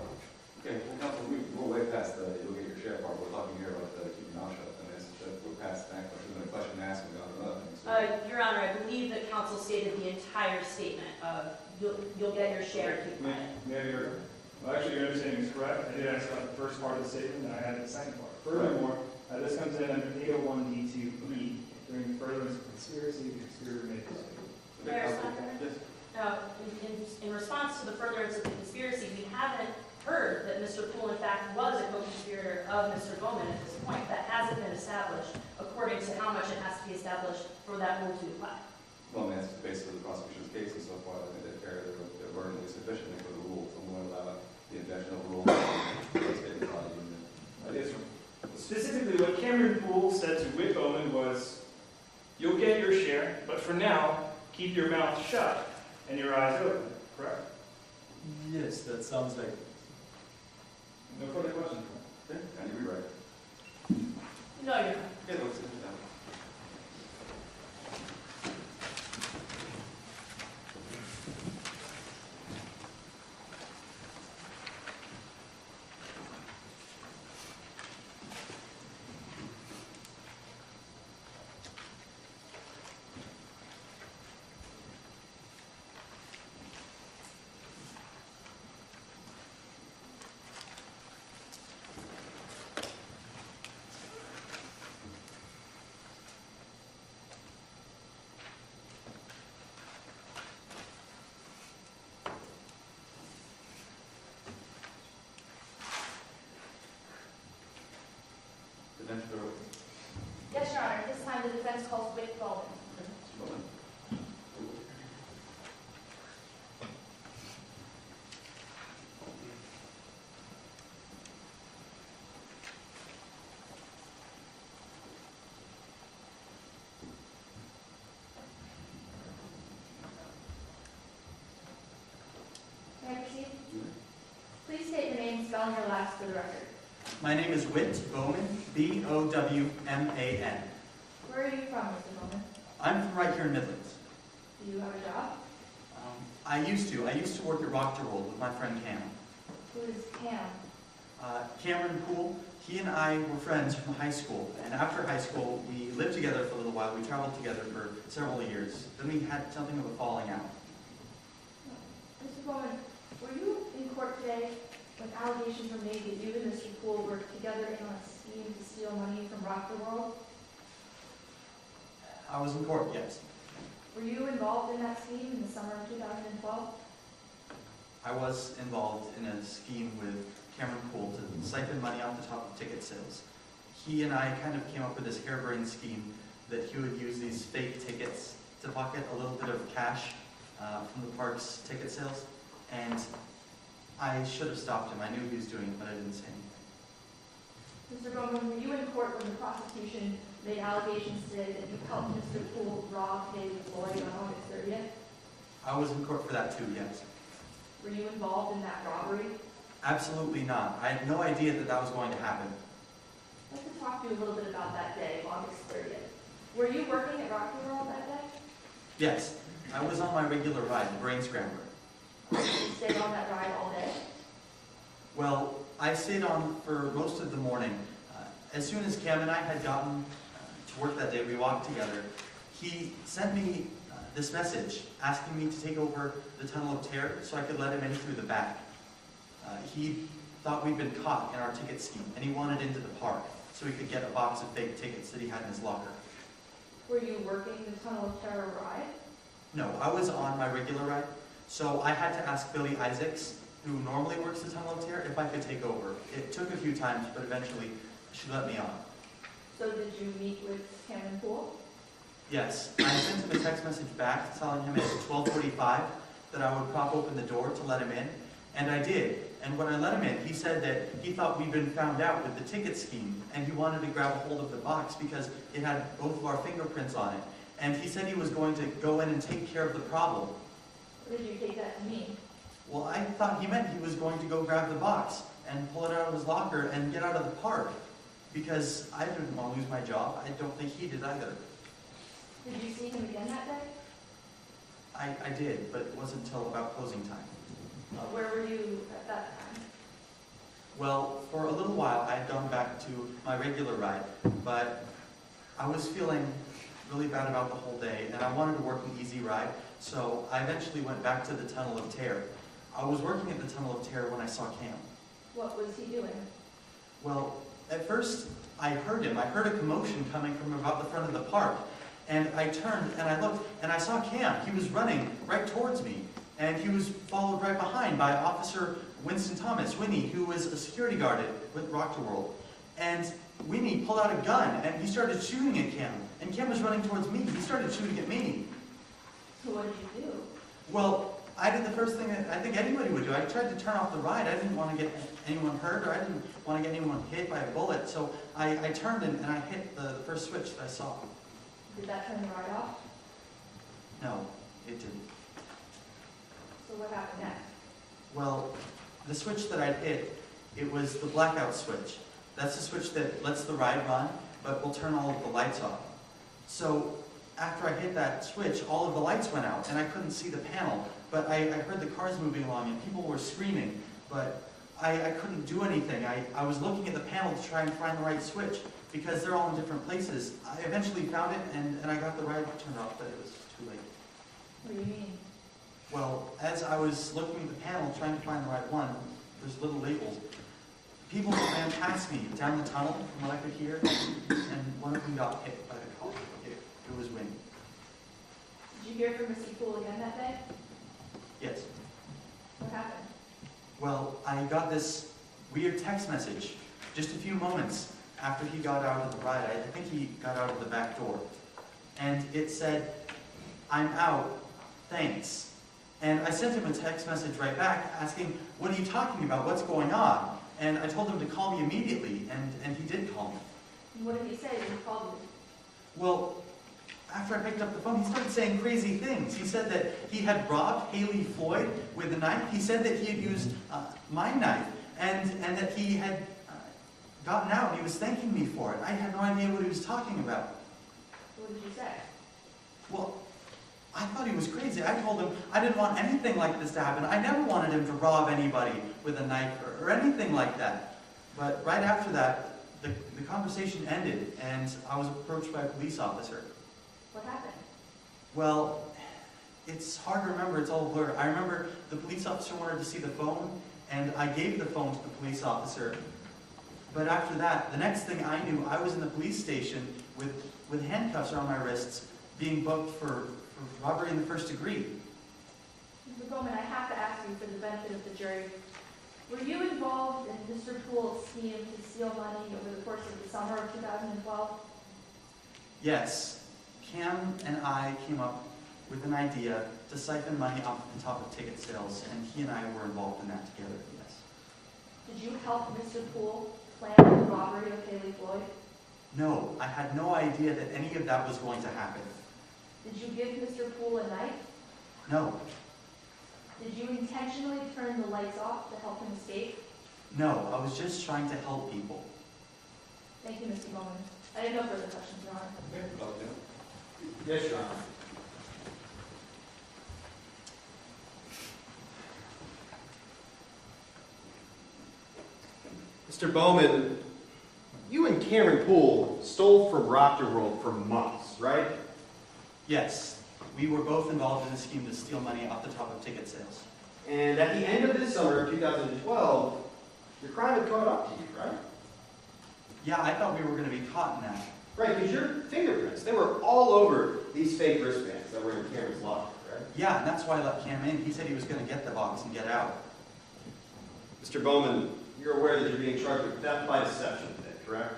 Okay, well, Counsel, we're way past the you'll get your share part. We're talking here about keeping your mouth shut. I mean, we're past that question. The question asked about another thing. So. Your Honor, I believe that counsel stated the entire statement of you'll get your share, keep quiet. May I be heard? Well, actually, your understanding is correct. I did ask about the first part of the statement, and I added the second part. Furthermore, this comes in under 801D2E. During furtherance of conspiracy, the conspirator may proceed. May I respond to that? Yes. In response to the furtherance of the conspiracy, we haven't heard that Mr. Poole, in fact, was a co-conspirator of Mr. Bowman at this point. That hasn't been established according to how much it has to be established for that rule to apply. Well, that's basically the prosecution's case, and so far, I think they carry their burden sufficiently for the rule. So I'm going to allow the objection of the rule. Yes, sir. Specifically, what Cameron Poole said to Whit Bowman was, you'll get your share, but for now, keep your mouth shut and your eyes open, correct? Yes, that sounds like it. No further questions? Okay, and you rewrite. No, Your Honor. Okay, let's sit down. man is called Whit Bowman. May I proceed? Please state your name, spelling your last for the record. My name is Whit Bowman, B-O-W-M-A-N. Where are you from, Mr. Bowman? I'm from right here in Midlands. Do you have a job? I used to work at Rockterwold with my friend Cam. Who is Cam? Cameron Poole, he and I were friends from high school, and after high school, we lived together for a little while. We traveled together for several years. Then we had something of a falling out. Mr. Bowman, were you in court today when allegations were made that you and Mr. Poole worked together in on a scheme to steal money from Rock the World? I was in court, yes. Were you involved in that scheme in the summer of 2012? I was involved in a scheme with Cameron Poole to siphon money off the top of ticket sales. He and I kind of came up with this harebrained scheme that he would use these fake tickets to pocket a little bit of cash from the park's ticket sales. And I should have stopped him. I knew he was doing it, but I didn't say anything. Mr. Bowman, were you in court when the prosecution made allegations today that you helped Mr. Poole rob David Floyd on August 30th? I was in court for that too, yes. Were you involved in that robbery? Absolutely not. I had no idea that that was going to happen. I'd like to talk to you a little bit about that day, August 30th. Were you working at Rocky World that day? Yes, I was on my regular ride, the Brain Scrambler. Did you stay on that ride all day? Well, I stayed on for most of the morning. As soon as Cam and I had gotten to work that day, we walked together. He sent me this message asking me to take over the Tunnel of Terror so I could let him in through the back. He thought we'd been caught in our ticket scheme, and he wanted into the park so he could get a box of fake tickets that he had in his locker. Were you working the Tunnel of Terror ride? No, I was on my regular ride, so I had to ask Billy Isaacs, who normally works the Tunnel of Terror, if I could take over. It took a few times, but eventually she let me on. So did you meet with Cameron Poole? Yes, I sent him a text message back telling him at 12:45 that I would prop open the door to let him in, and I did. And when I let him in, he said that he thought we'd been found out with the ticket scheme, and he wanted to grab a hold of the box because it had both of our fingerprints on it. And he said he was going to go in and take care of the problem. What did you take that to mean? Well, I thought he meant he was going to go grab the box and pull it out of his locker and get out of the park, because I didn't want to lose my job. I don't think he did either. Did you see him again that day? I did, but it wasn't until about closing time. Where were you at that time? Well, for a little while, I had gone back to my regular ride, but I was feeling really bad about the whole day, and I wanted to work an easy ride, so I eventually went back to the Tunnel of Terror. I was working at the Tunnel of Terror when I saw Cam. What was he doing? Well, at first, I heard him. I heard a commotion coming from about the front of the park, and I turned and I looked, and I saw Cam. He was running right towards me, and he was followed right behind by Officer Winston Thomas, Winnie, who was a security guard with Rock the World. And Winnie pulled out a gun, and he started shooting at Cam. And Cam was running towards me. He started shooting at me. So what did you do? Well, I did the first thing that I think anybody would do. I tried to turn off the ride. I didn't want to get anyone hurt, or I didn't want to get anyone hit by a bullet. So I turned and I hit the first switch that I saw. Did that turn the ride off? No, it didn't. So what happened next? Well, the switch that I'd hit, it was the blackout switch. That's the switch that lets the ride run, but will turn all of the lights off. So after I hit that switch, all of the lights went out, and I couldn't see the panel. But I heard the cars moving along, and people were screaming, but I couldn't do anything. I was looking at the panel to try and find the right switch, because they're all in different places. I eventually found it, and I got the ride turned off, but it was too late. What do you mean? Well, as I was looking at the panel, trying to find the right one, there's little labels. People ran past me down the tunnel, from what I could hear, and one of them got hit by the car. It was Winnie. Did you hear from Mr. Poole again that day? Yes. What happened? Well, I got this weird text message just a few moments after he got out of the ride. I think he got out of the back door. and it said, "I'm out, thanks." And I sent him a text message right back asking, "What are you talking about? What's going on?" And I told him to call me immediately, and he did call me. And what did he say when he called you? Well, after I picked up the phone, he started saying crazy things. He said that he had robbed Haley Floyd with a knife. He said that he had used my knife, and that he had gotten out, and he was thanking me for it. I had no idea what he was talking about. What did you say? Well, I thought he was crazy. I told him I didn't want anything like this to happen. I never wanted him to rob anybody with a knife or anything like that. But right after that, the conversation ended, and I was approached by a police officer. What happened? Well, it's hard to remember. It's all a blur. I remember the police officer wanted to see the phone, and I gave the phone to the police officer. But after that, the next thing I knew, I was in the police station with handcuffs around my wrists, being booked for robbery in the first degree. Mr. Bowman, I have to ask you for the benefit of the jury. Were you involved in Mr. Poole's scheme to steal money over the course of the summer of 2012? Yes, Cam and I came up with an idea to siphon money off the top of ticket sales, and he and I were involved in that together, yes. Did you help Mr. Poole plan the robbery of Haley Floyd? No, I had no idea that any of that was going to happen. Did you give Mr. Poole a knife? No, Did you intentionally turn the lights off to help him escape? no, I was just trying to help people. Thank you, Mr. Bowman. I have no further questions, Your Honor. Yes, Your Honor. Mr. Bowman, you and Cameron Poole stole from Rocker World for months, right? Yes, we were both involved in a scheme to steal money off the top of ticket sales. And at the end of this summer of 2012, your crime had caught up to you, right? Yeah, I thought we were going to be caught in that. Right, because your fingerprints, they were all over these fake wristbands that were in Cameron's locker, right? Yeah, and that's why I let Cam in. He said he was going to get the box and get out. Mr. Bowman, you're aware that you're being charged with theft by deception today, correct?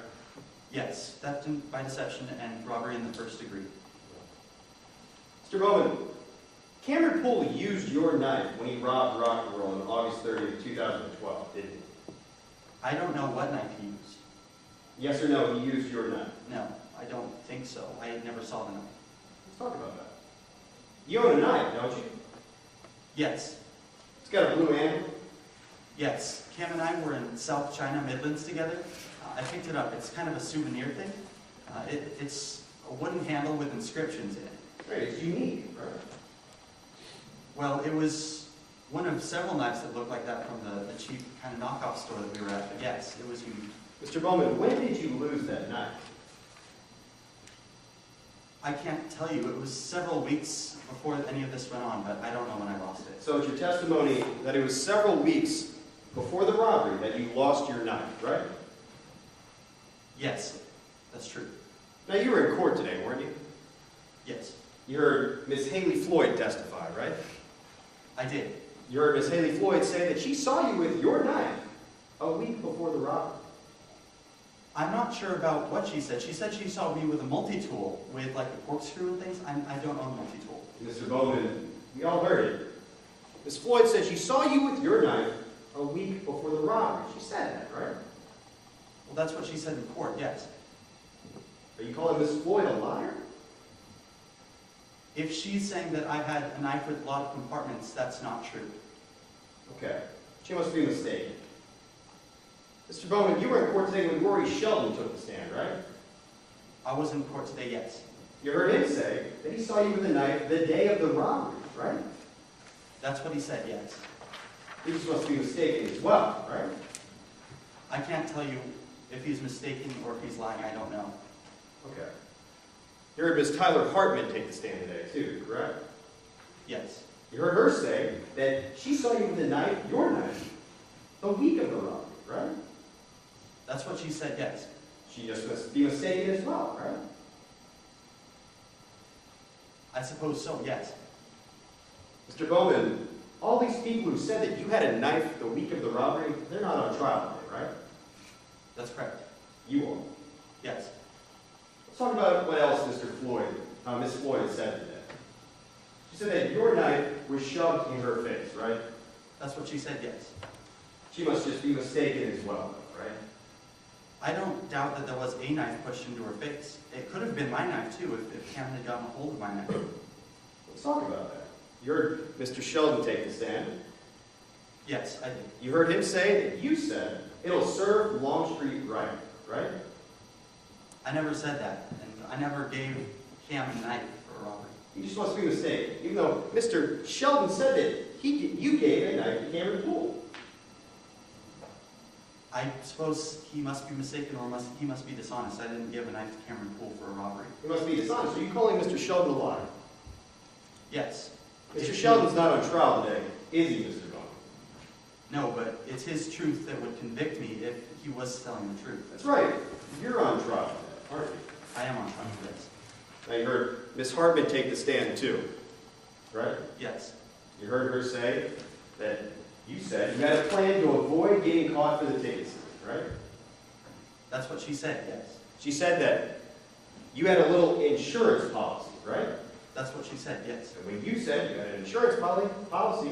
Yes, theft by deception and robbery in the first degree. Mr. Bowman, Cameron Poole used your knife when he robbed Rocker World on August 30th, 2012, didn't he? I don't know what knife he used. Yes or no, he used your knife? No, I don't think so. I never saw the knife. Let's talk about that. You own a knife, don't you? Yes. It's got a blue handle? Yes. Cam and I were in South China, Midlands together. I picked it up. It's kind of a souvenir thing. It's a wooden handle with inscriptions in it. Right, it's unique, right? Well, it was one of several knives that looked like that from the cheap kind of knockoff store that we were at. But yes, it was unique. Mr. Bowman, when did you lose that knife? I can't tell you. It was several weeks before any of this went on, but I don't know when I lost it. So it's your testimony that it was several weeks before the robbery that you lost your knife, right? Yes, that's true. Now, you were in court today, weren't you? Yes, You heard Miss Haley Floyd testify, right? I did. You heard Miss Haley Floyd say that she saw you with your knife a week before the robbery. I'm not sure about what she said. She said she saw me with a multi-tool, with like a corkscrew and things. I don't own a multi-tool. Mr. Bowman, we all heard it. Miss Floyd said she saw you with your knife a week before the robbery. She said that, right? Well, that's what she said in court, yes. Are you calling Miss Floyd a liar? If she's saying that I had a knife with a lot of compartments, that's not true. Okay. She must be mistaken. Mr. Bowman, you were in court today when Rory Sheldon took the stand, right? I was in court today, yes. You heard him say that he saw you with a knife the day of the robbery, right? That's what he said, yes. He just must be mistaken as well, right? I can't tell you if he's mistaken or if he's lying. I don't know. Okay. You heard Miss Tyler Hartman take the stand today, too, correct? Yes. You heard her say that she saw you with a knife, your knife, the week of the robbery, right? That's what she said, yes. She just must be mistaken as well, right? I suppose so, yes. Mr. Bowman, all these people who said that you had a knife the week of the robbery, they're not on trial today, right? That's correct. You are. Yes. Let's talk about what else Mr. Floyd how Miss Floyd said today. She said that your knife was shoved in her face, right? That's what she said, yes. She must just be mistaken as well, right? I don't doubt that there was a knife pushed into her face. It could have been my knife, too, if Cameron had gotten a hold of my knife. Let's talk about that. You heard Mr. Sheldon take the stand. Yes, I did. You heard him say that you said it'll serve Longstreet right, right? I never said that, and I never gave Cam a knife for a robbery. You just must be mistaken, even though Mr. Sheldon said that you gave a knife to Cameron Poole. I suppose he must be mistaken, or he must be dishonest. I didn't give a knife to Cameron Poole for a robbery. He must be dishonest. Are you calling Mr. Sheldon a liar? Yes. Mr. Sheldon's not on trial today, is he, Mr. Bowman? No, but it's his truth that would convict me if he was telling the truth. That's right. You're on trial today, aren't you? I am on trial, yes. Now you heard Miss Hartman take the stand too, right? Yes. You heard her say that you said you had a plan to avoid getting caught for the tickets, right? That's what she said, yes. She said that you had a little insurance policy, right? That's what she said, yes. And when you said you had an insurance policy,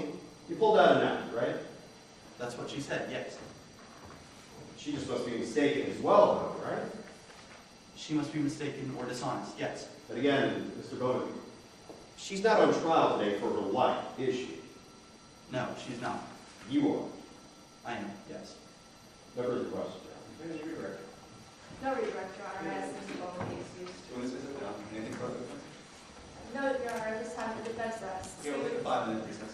you pulled out a knife, right? That's what she said, yes. She just must be mistaken as well, though, right? She must be mistaken or dishonest, yes. But again, Mr. Bowman, she's not on trial today for her life, is she? No, she's not. You are. I am, yes. No further questions, John. Finish your record. No redirect, Your Honor, I ask Mr. Bowman to be excused. Do you want to say something? No? Anything further? No, Your Honor, at this time the defense rests. Yeah, we'll take a 5-minute recess.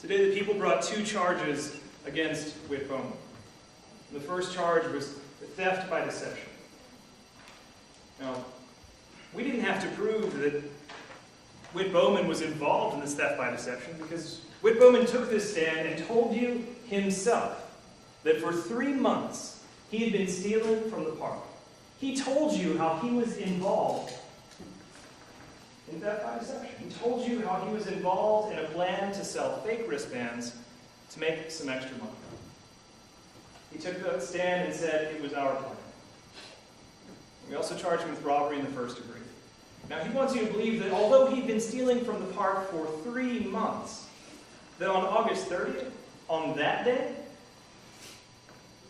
Today the people brought 2 charges against Whit Bowman. The first charge was theft by deception. Now, we didn't have to prove that Whit Bowman was involved in this theft by deception because Whit Bowman took this stand and told you himself that for 3 months he had been stealing from the park. He told you how he was involved in theft by deception. He told you how he was involved in a plan to sell fake wristbands to make some extra money. He took the stand and said it was our plan. We also charged him with robbery in the first degree. Now he wants you to believe that although he'd been stealing from the park for 3 months, that on August 30th, on that day,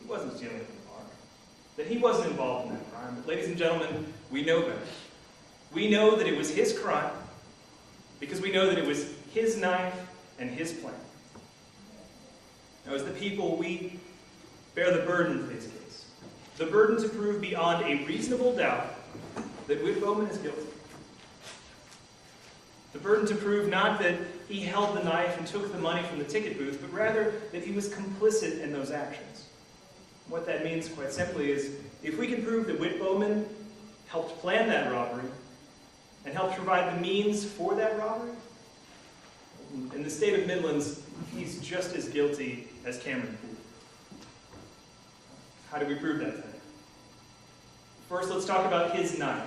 he wasn't stealing from the park. That he wasn't involved in that crime. But ladies and gentlemen, we know better. We know that it was his crime because we know that it was his knife and his plan. Now, as the people, we bear the burden of this case. The burden to prove beyond a reasonable doubt that Whit Bowman is guilty. The burden to prove not that he held the knife and took the money from the ticket booth, but rather that he was complicit in those actions. What that means, quite simply, is if we can prove that Whit Bowman helped plan that robbery, and helped provide the means for that robbery, in the state of Midlands, he's just as guilty as Cameron Poole. How do we prove that today? First, let's talk about his knife.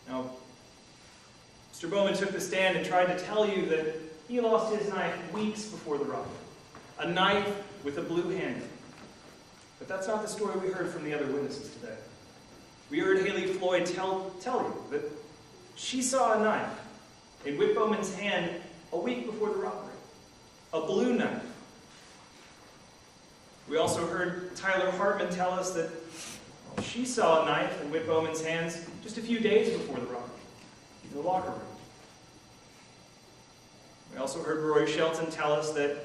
Now, Mr. Bowman took the stand and tried to tell you that he lost his knife weeks before the robbery. A knife with a blue handle. But that's not the story we heard from the other witnesses today. We heard Haley Floyd tell you that she saw a knife in Whit Bowman's hand a week before the robbery. A blue knife. We also heard Tyler Hartman tell us that she saw a knife in Whit Bowman's hands just a few days before the robbery in the locker room. We also heard Rory Shelton tell us that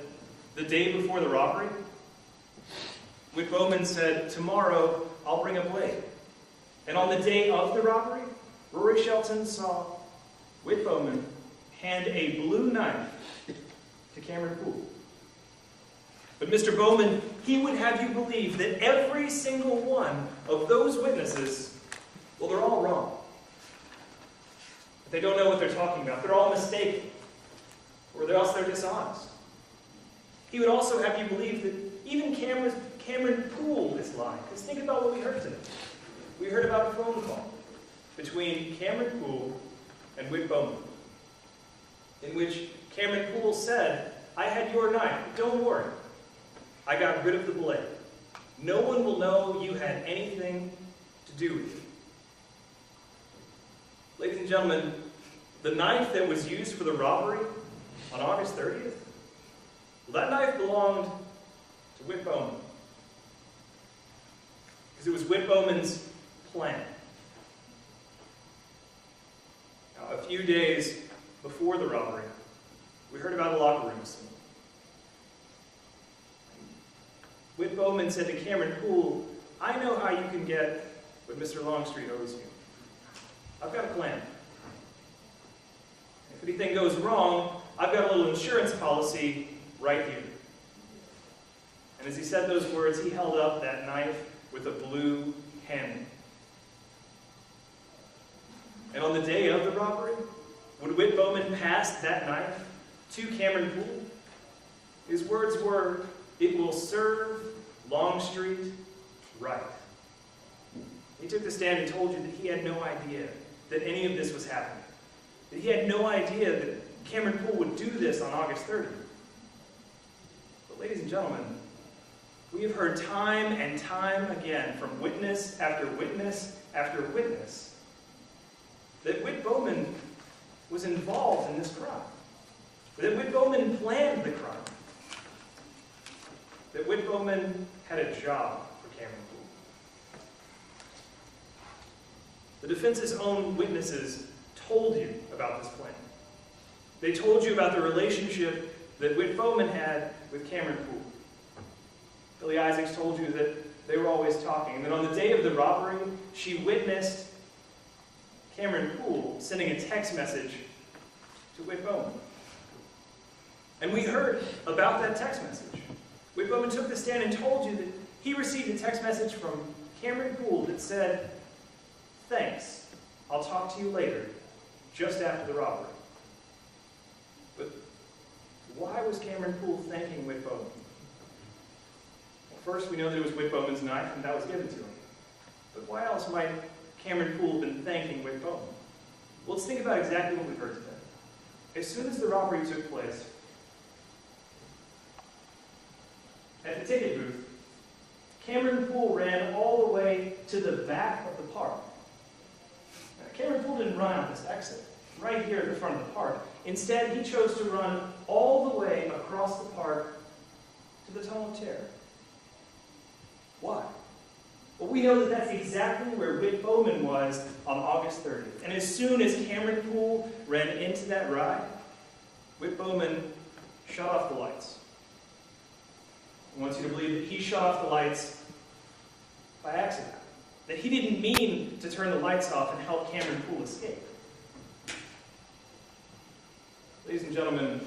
the day before the robbery, Whit Bowman said, "Tomorrow I'll bring a blade." And on the day of the robbery, Rory Shelton saw Whit Bowman hand a blue knife to Cameron Poole. But Mr. Bowman, he would have you believe that every single one of those witnesses, well, they're all wrong. They don't know what they're talking about. They're all mistaken. Or else they're dishonest. He would also have you believe that even Cameron Poole is lying. Because think about what we heard today. We heard about a phone call between Cameron Poole and Whit Bowman, in which Cameron Poole said, "I had your knife, but don't worry. I got rid of the blade. No one will know you had anything to do with it." Ladies and gentlemen, the knife that was used for the robbery on August 30th, well, that knife belonged to Whit Bowman. Because it was Whit Bowman's plan. Now, a few days before the robbery, we heard about a locker room scene. Whit Bowman said to Cameron Poole, "I know how you can get what Mr. Longstreet owes you. I've got a plan. If anything goes wrong, I've got a little insurance policy right here." And as he said those words, he held up that knife with a blue handle. And on the day of the robbery, when Whit Bowman passed that knife to Cameron Poole, his words were, "It will serve Longstreet right." He took the stand and told you that he had no idea that any of this was happening. That he had no idea that Cameron Poole would do this on August 30th. But ladies and gentlemen, we have heard time and time again from witness after witness after witness that Whit Bowman was involved in this crime. That Whit Bowman planned the crime. That Whit Bowman had a job for Cameron Poole. The defense's own witnesses told you about this plan. They told you about the relationship that Whit Bowman had with Cameron Poole. Billy Isaacs told you that they were always talking, and that on the day of the robbery, she witnessed Cameron Poole sending a text message to Whit Bowman. And we heard about that text message. Whit Bowman took the stand and told you that he received a text message from Cameron Poole that said, "Thanks, I'll talk to you later, just after the robbery." But why was Cameron Poole thanking Whit Bowman? Well, first, we know that it was Whit Bowman's knife, and that was given to him. But why else might Cameron Poole have been thanking Whit Bowman? Well, let's think about exactly what we heard today. As soon as the robbery took place, at the ticket booth, Cameron Poole ran all the way to the back of the park. Now, Cameron Poole didn't run out this exit, right here at the front of the park. Instead, he chose to run all the way across the park to the Tunnel of Terror. Why? Well, we know that that's exactly where Whit Bowman was on August 30th. And as soon as Cameron Poole ran into that ride, Whit Bowman shut off the lights. I want you to believe that he shut off the lights by accident. That he didn't mean to turn the lights off and help Cameron Poole escape. Ladies and gentlemen,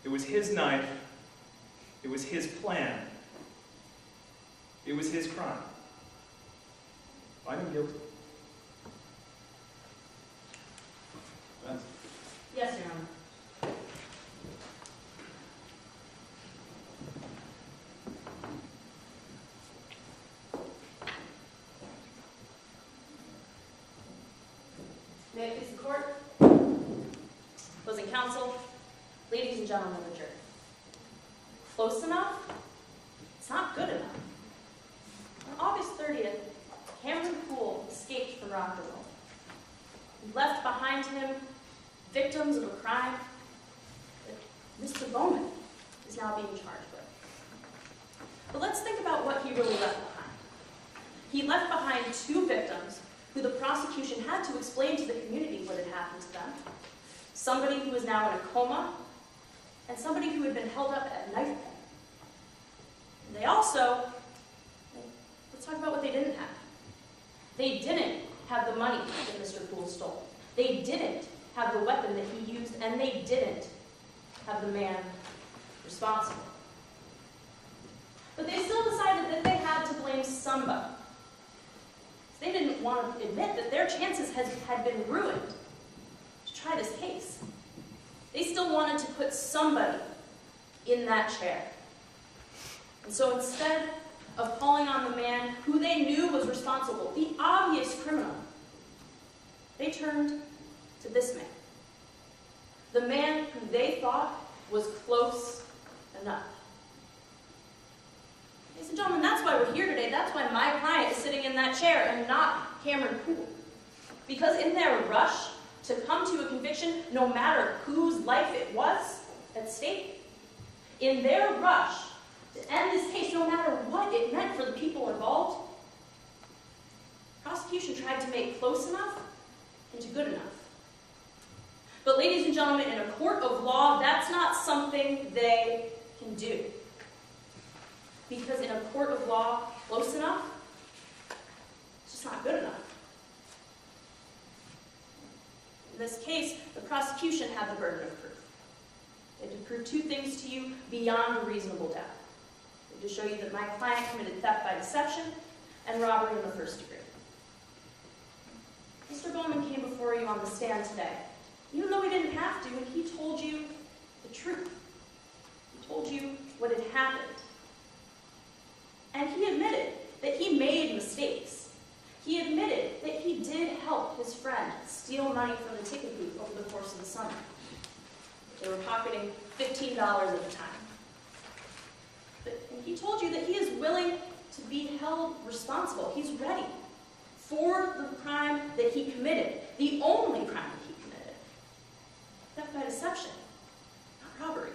it was his knife, it was his plan, it was his crime. Find him guilty. Yes, Your Honor. May it please the court, opposing counsel, ladies and gentlemen of the jury. Close enough? It's not good enough. On August 30th, Cameron Poole escaped from Rock the World. He left behind him victims of a crime that Mr. Bowman is now being charged with. But let's think about what he really left behind. He left behind two victims who the prosecution had to explain to the community what had happened to them. somebody who is now in a coma, and somebody who had been held up at knife point. They also, let's talk about what they didn't have. They didn't have the money that Mr. Poole stole. They didn't have the weapon that he used, and they didn't have the man responsible. But they still decided that they had to blame somebody. They didn't want to admit that their chances had been ruined to try this case. They still wanted to put somebody in that chair. And so instead of calling on the man who they knew was responsible, the obvious criminal, they turned to this man. The man who they thought was close enough. Ladies and gentlemen, that's why we're here today. That's why my client is sitting in that chair and not Cameron Poole. Because in their rush to come to a conviction, no matter whose life it was at stake, in their rush to end this case, no matter what it meant for the people involved, prosecution tried to make close enough into good enough. But ladies and gentlemen, in a court of law, that's not something they can do. Because in a court of law, close enough, it's just not good enough. In this case, the prosecution had the burden of proof. They had to prove two things to you beyond a reasonable doubt. They had to show you that my client committed theft by deception and robbery in the first degree. Mr. Bowman came before you on the stand today, even though he didn't have to, and he told you the truth. He told you what had happened. And he admitted that he made mistakes. He admitted that he did help his friend steal money from the ticket booth over the course of the summer. They were pocketing $15 at a time. But he told you that he is willing to be held responsible. He's ready for the crime that he committed, the only crime that he committed. Theft by deception, not robbery.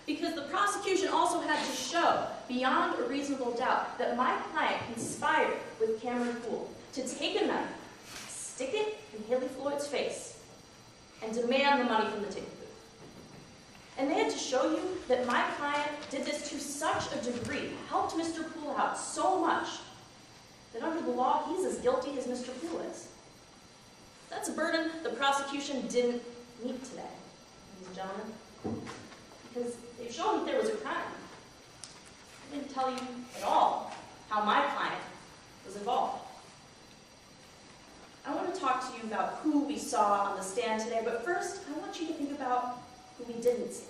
Because the prosecution also had to show, beyond a reasonable doubt, that my client conspired with Cameron Poole to take a knife, stick it in Haley Floyd's face, and demand the money from the ticket booth. And they had to show you that my client did this to such a degree, helped Mr. Poole out so much, that under the law, he's as guilty as Mr. Poole is. That's a burden the prosecution didn't meet today, ladies and gentlemen. Because they've shown that there was a crime. They didn't tell you at all how my client was involved. I want to talk to you about who we saw on the stand today, but first, I want you to think about who we didn't see.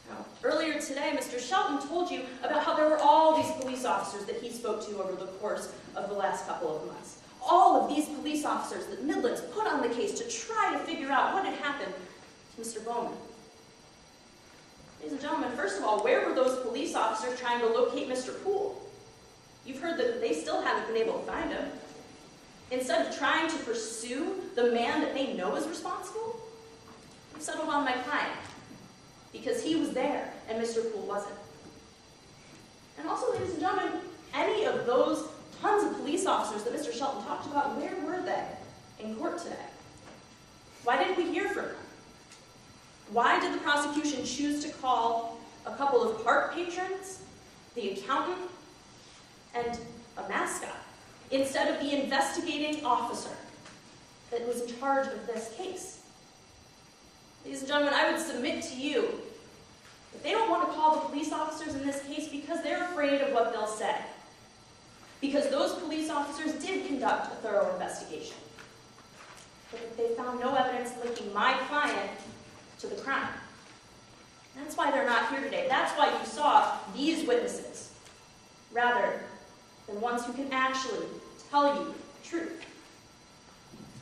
Now, earlier today, Mr. Shelton told you about how there were all these police officers that he spoke to over the course of the last couple of months. All of these police officers that Midlands put on the case to try to figure out what had happened to Mr. Bowman. Ladies and gentlemen, first of all, where were those police officers trying to locate Mr. Poole? You've heard that they still haven't been able to find him. Instead of trying to pursue the man that they know is responsible, they've settled on my client because he was there and Mr. Poole wasn't. And also, ladies and gentlemen, any of those tons of police officers that Mr. Shelton talked about, where were they in court today? Why didn't we hear from them? Why did the prosecution choose to call a couple of park patrons, the accountant, and a mascot, instead of the investigating officer that was in charge of this case? Ladies and gentlemen, I would submit to you that they don't want to call the police officers in this case because they're afraid of what they'll say. Because those police officers did conduct a thorough investigation. But they found no evidence linking my client to the crime. That's why they're not here today. That's why you saw these witnesses, rather than ones who can actually tell you the truth.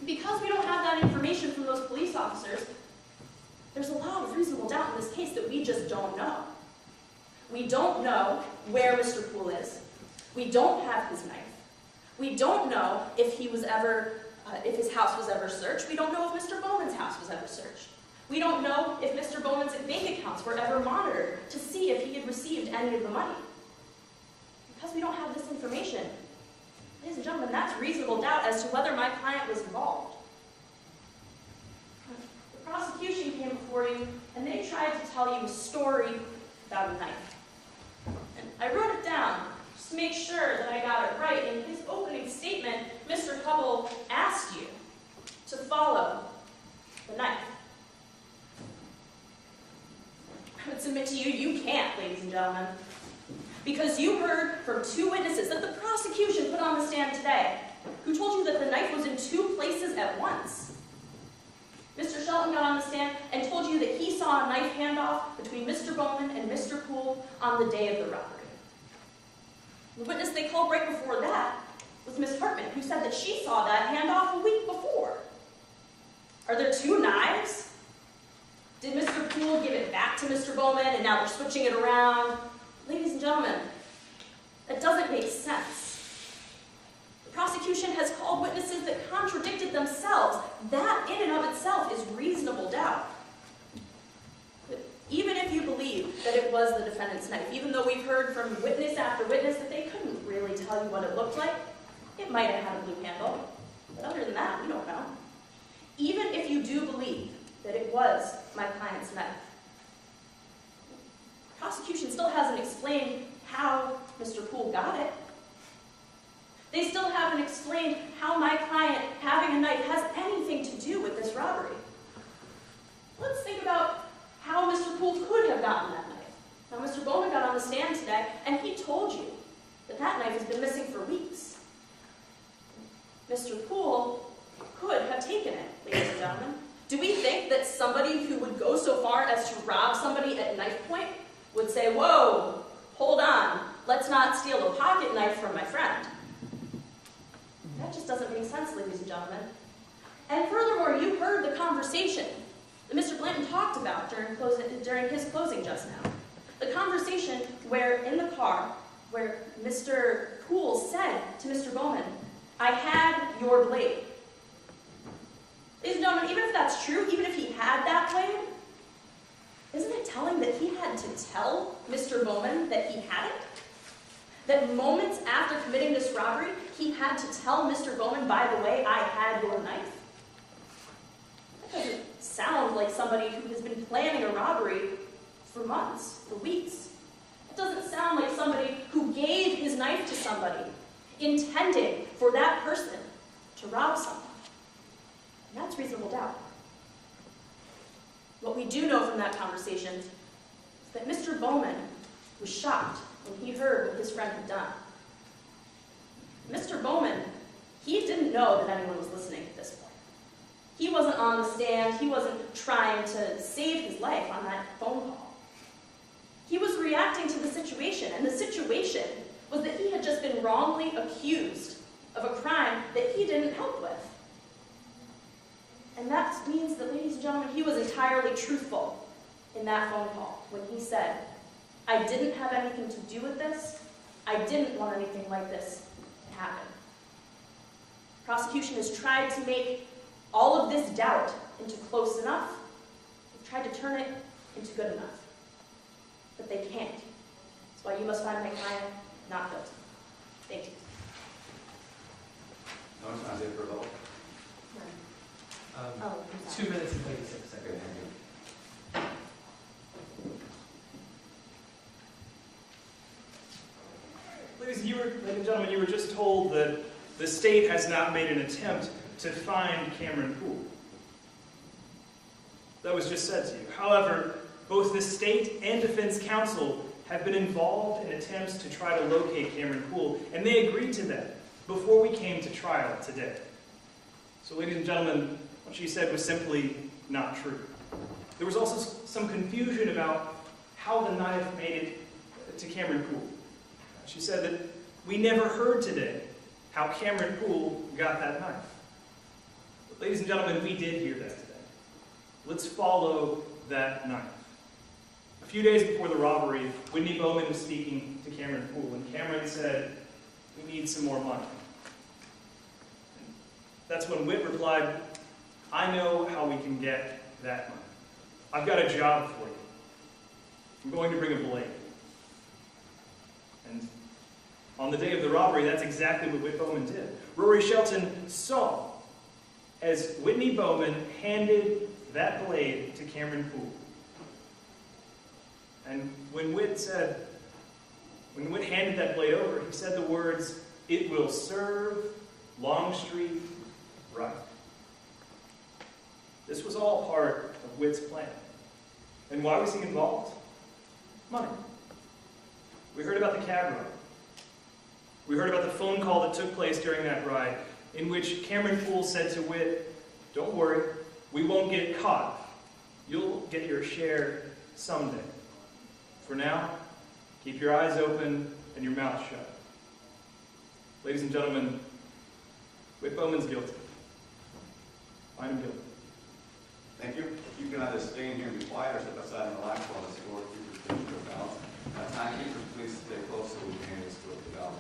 Because we don't have that information from those police officers, there's a lot of reasonable doubt in this case that we just don't know. We don't know where Mr. Poole is. We don't have his knife. We don't know if he was ever, if his house was ever searched. We don't know if Mr. Bowman's house was ever searched. We don't know if Mr. Bowman's bank accounts were ever monitored to see if he had received any of the money. Because we don't have this information, ladies and gentlemen, that's reasonable doubt as to whether my client was involved. before you, and they tried to tell you a story about a knife. And I wrote it down just to make sure that I got it right. In his opening statement, Mr. Hubble asked you to follow the knife. I would submit to you, you can't, ladies and gentlemen, because you heard from two witnesses that the prosecution put on the stand today, who told you that the knife was in two places at once. Mr. Shelton got on the stand and told you that he saw a knife handoff between Mr. Bowman and Mr. Poole on the day of the robbery. The witness they called right before that was Miss Hartman, who said that she saw that handoff a week before. Are there two knives? Did Mr. Poole give it back to Mr. Bowman and now they're switching it around? Ladies and gentlemen, that doesn't make sense. The prosecution has called witnesses that contradicted themselves. That in and of itself is reasonable doubt. But even if you believe that it was the defendant's knife, even though we've heard from witness after witness that they couldn't really tell you what it looked like, it might have had a blue handle. But other than that, we don't know. Even if you do believe that it was my client's knife, the prosecution still hasn't explained how Mr. Poole got it. They still haven't explained how my client having a knife has anything to do with this robbery. Let's think about how Mr. Poole could have gotten that knife. Now, Mr. Bowman got on the stand today, and he told you that that knife has been missing for weeks. Mr. Poole could have taken it, ladies and gentlemen. Do we think that somebody who would go so far as to rob somebody at knife point would say, whoa, hold on, let's not steal a pocket knife from my friend? That just doesn't make sense, ladies and gentlemen. And furthermore, you heard the conversation that Mr. Blanton talked about during his closing just now. The conversation where, in the car, where Mr. Poole said to Mr. Bowman, I had your blade. Ladies and gentlemen, even if that's true, even if he had that blade, isn't it telling that he had to tell Mr. Bowman that he had it? That moments after committing this robbery, he had to tell Mr. Bowman, by the way, I had your knife? That doesn't sound like somebody who has been planning a robbery for months, for weeks. It doesn't sound like somebody who gave his knife to somebody, intending for that person to rob someone. And that's reasonable doubt. What we do know from that conversation is that Mr. Bowman was shocked when he heard what his friend had done. Mr. Bowman, he didn't know that anyone was listening at this point. He wasn't on the stand. He wasn't trying to save his life on that phone call. He was reacting to the situation, and the situation was that he had just been wrongly accused of a crime that he didn't help with. And that means that, ladies and gentlemen, he was entirely truthful in that phone call when he said, I didn't have anything to do with this. I didn't want anything like this to happen. Prosecution has tried to make all of this doubt into close enough. They've tried to turn it into good enough. But they can't. That's why you must find my client not guilty. Thank you. No one's trying to say it for a vote? 2 minutes and 36 seconds. Okay, thank you. Ladies and gentlemen, you were just told that the state has not made an attempt to find Cameron Poole. That was just said to you. However, both the state and defense counsel have been involved in attempts to try to locate Cameron Poole, and they agreed to that before we came to trial today. So, ladies and gentlemen, what she said was simply not true. There was also some confusion about how the knife made it to Cameron Poole. She said that we never heard today how Cameron Poole got that knife. But ladies and gentlemen, we did hear that today. Let's follow that knife. A few days before the robbery, Whitney Bowman was speaking to Cameron Poole, and Cameron said, we need some more money. That's when Whit replied, I know how we can get that money. I've got a job for you. I'm going to bring a blade. And on the day of the robbery, that's exactly what Whit Bowman did. Rory Shelton saw as Whitney Bowman handed that blade to Cameron Poole. And when Witt handed that blade over, he said the words, "It will serve Longstreet right." This was all part of Witt's plan. And why was he involved? Money. We heard about the cab ride. We heard about the phone call that took place during that ride, in which Cameron Poole said to Witt, "Don't worry, we won't get caught. You'll get your share someday. For now, keep your eyes open and your mouth shut." Ladies and gentlemen, Witt Bowman's guilty. I am guilty. Thank you. You can either stay in here and be quiet or step outside and relax while the scorekeeper takes your balance. Timekeepers, please stay close so we can hand this to the ballot.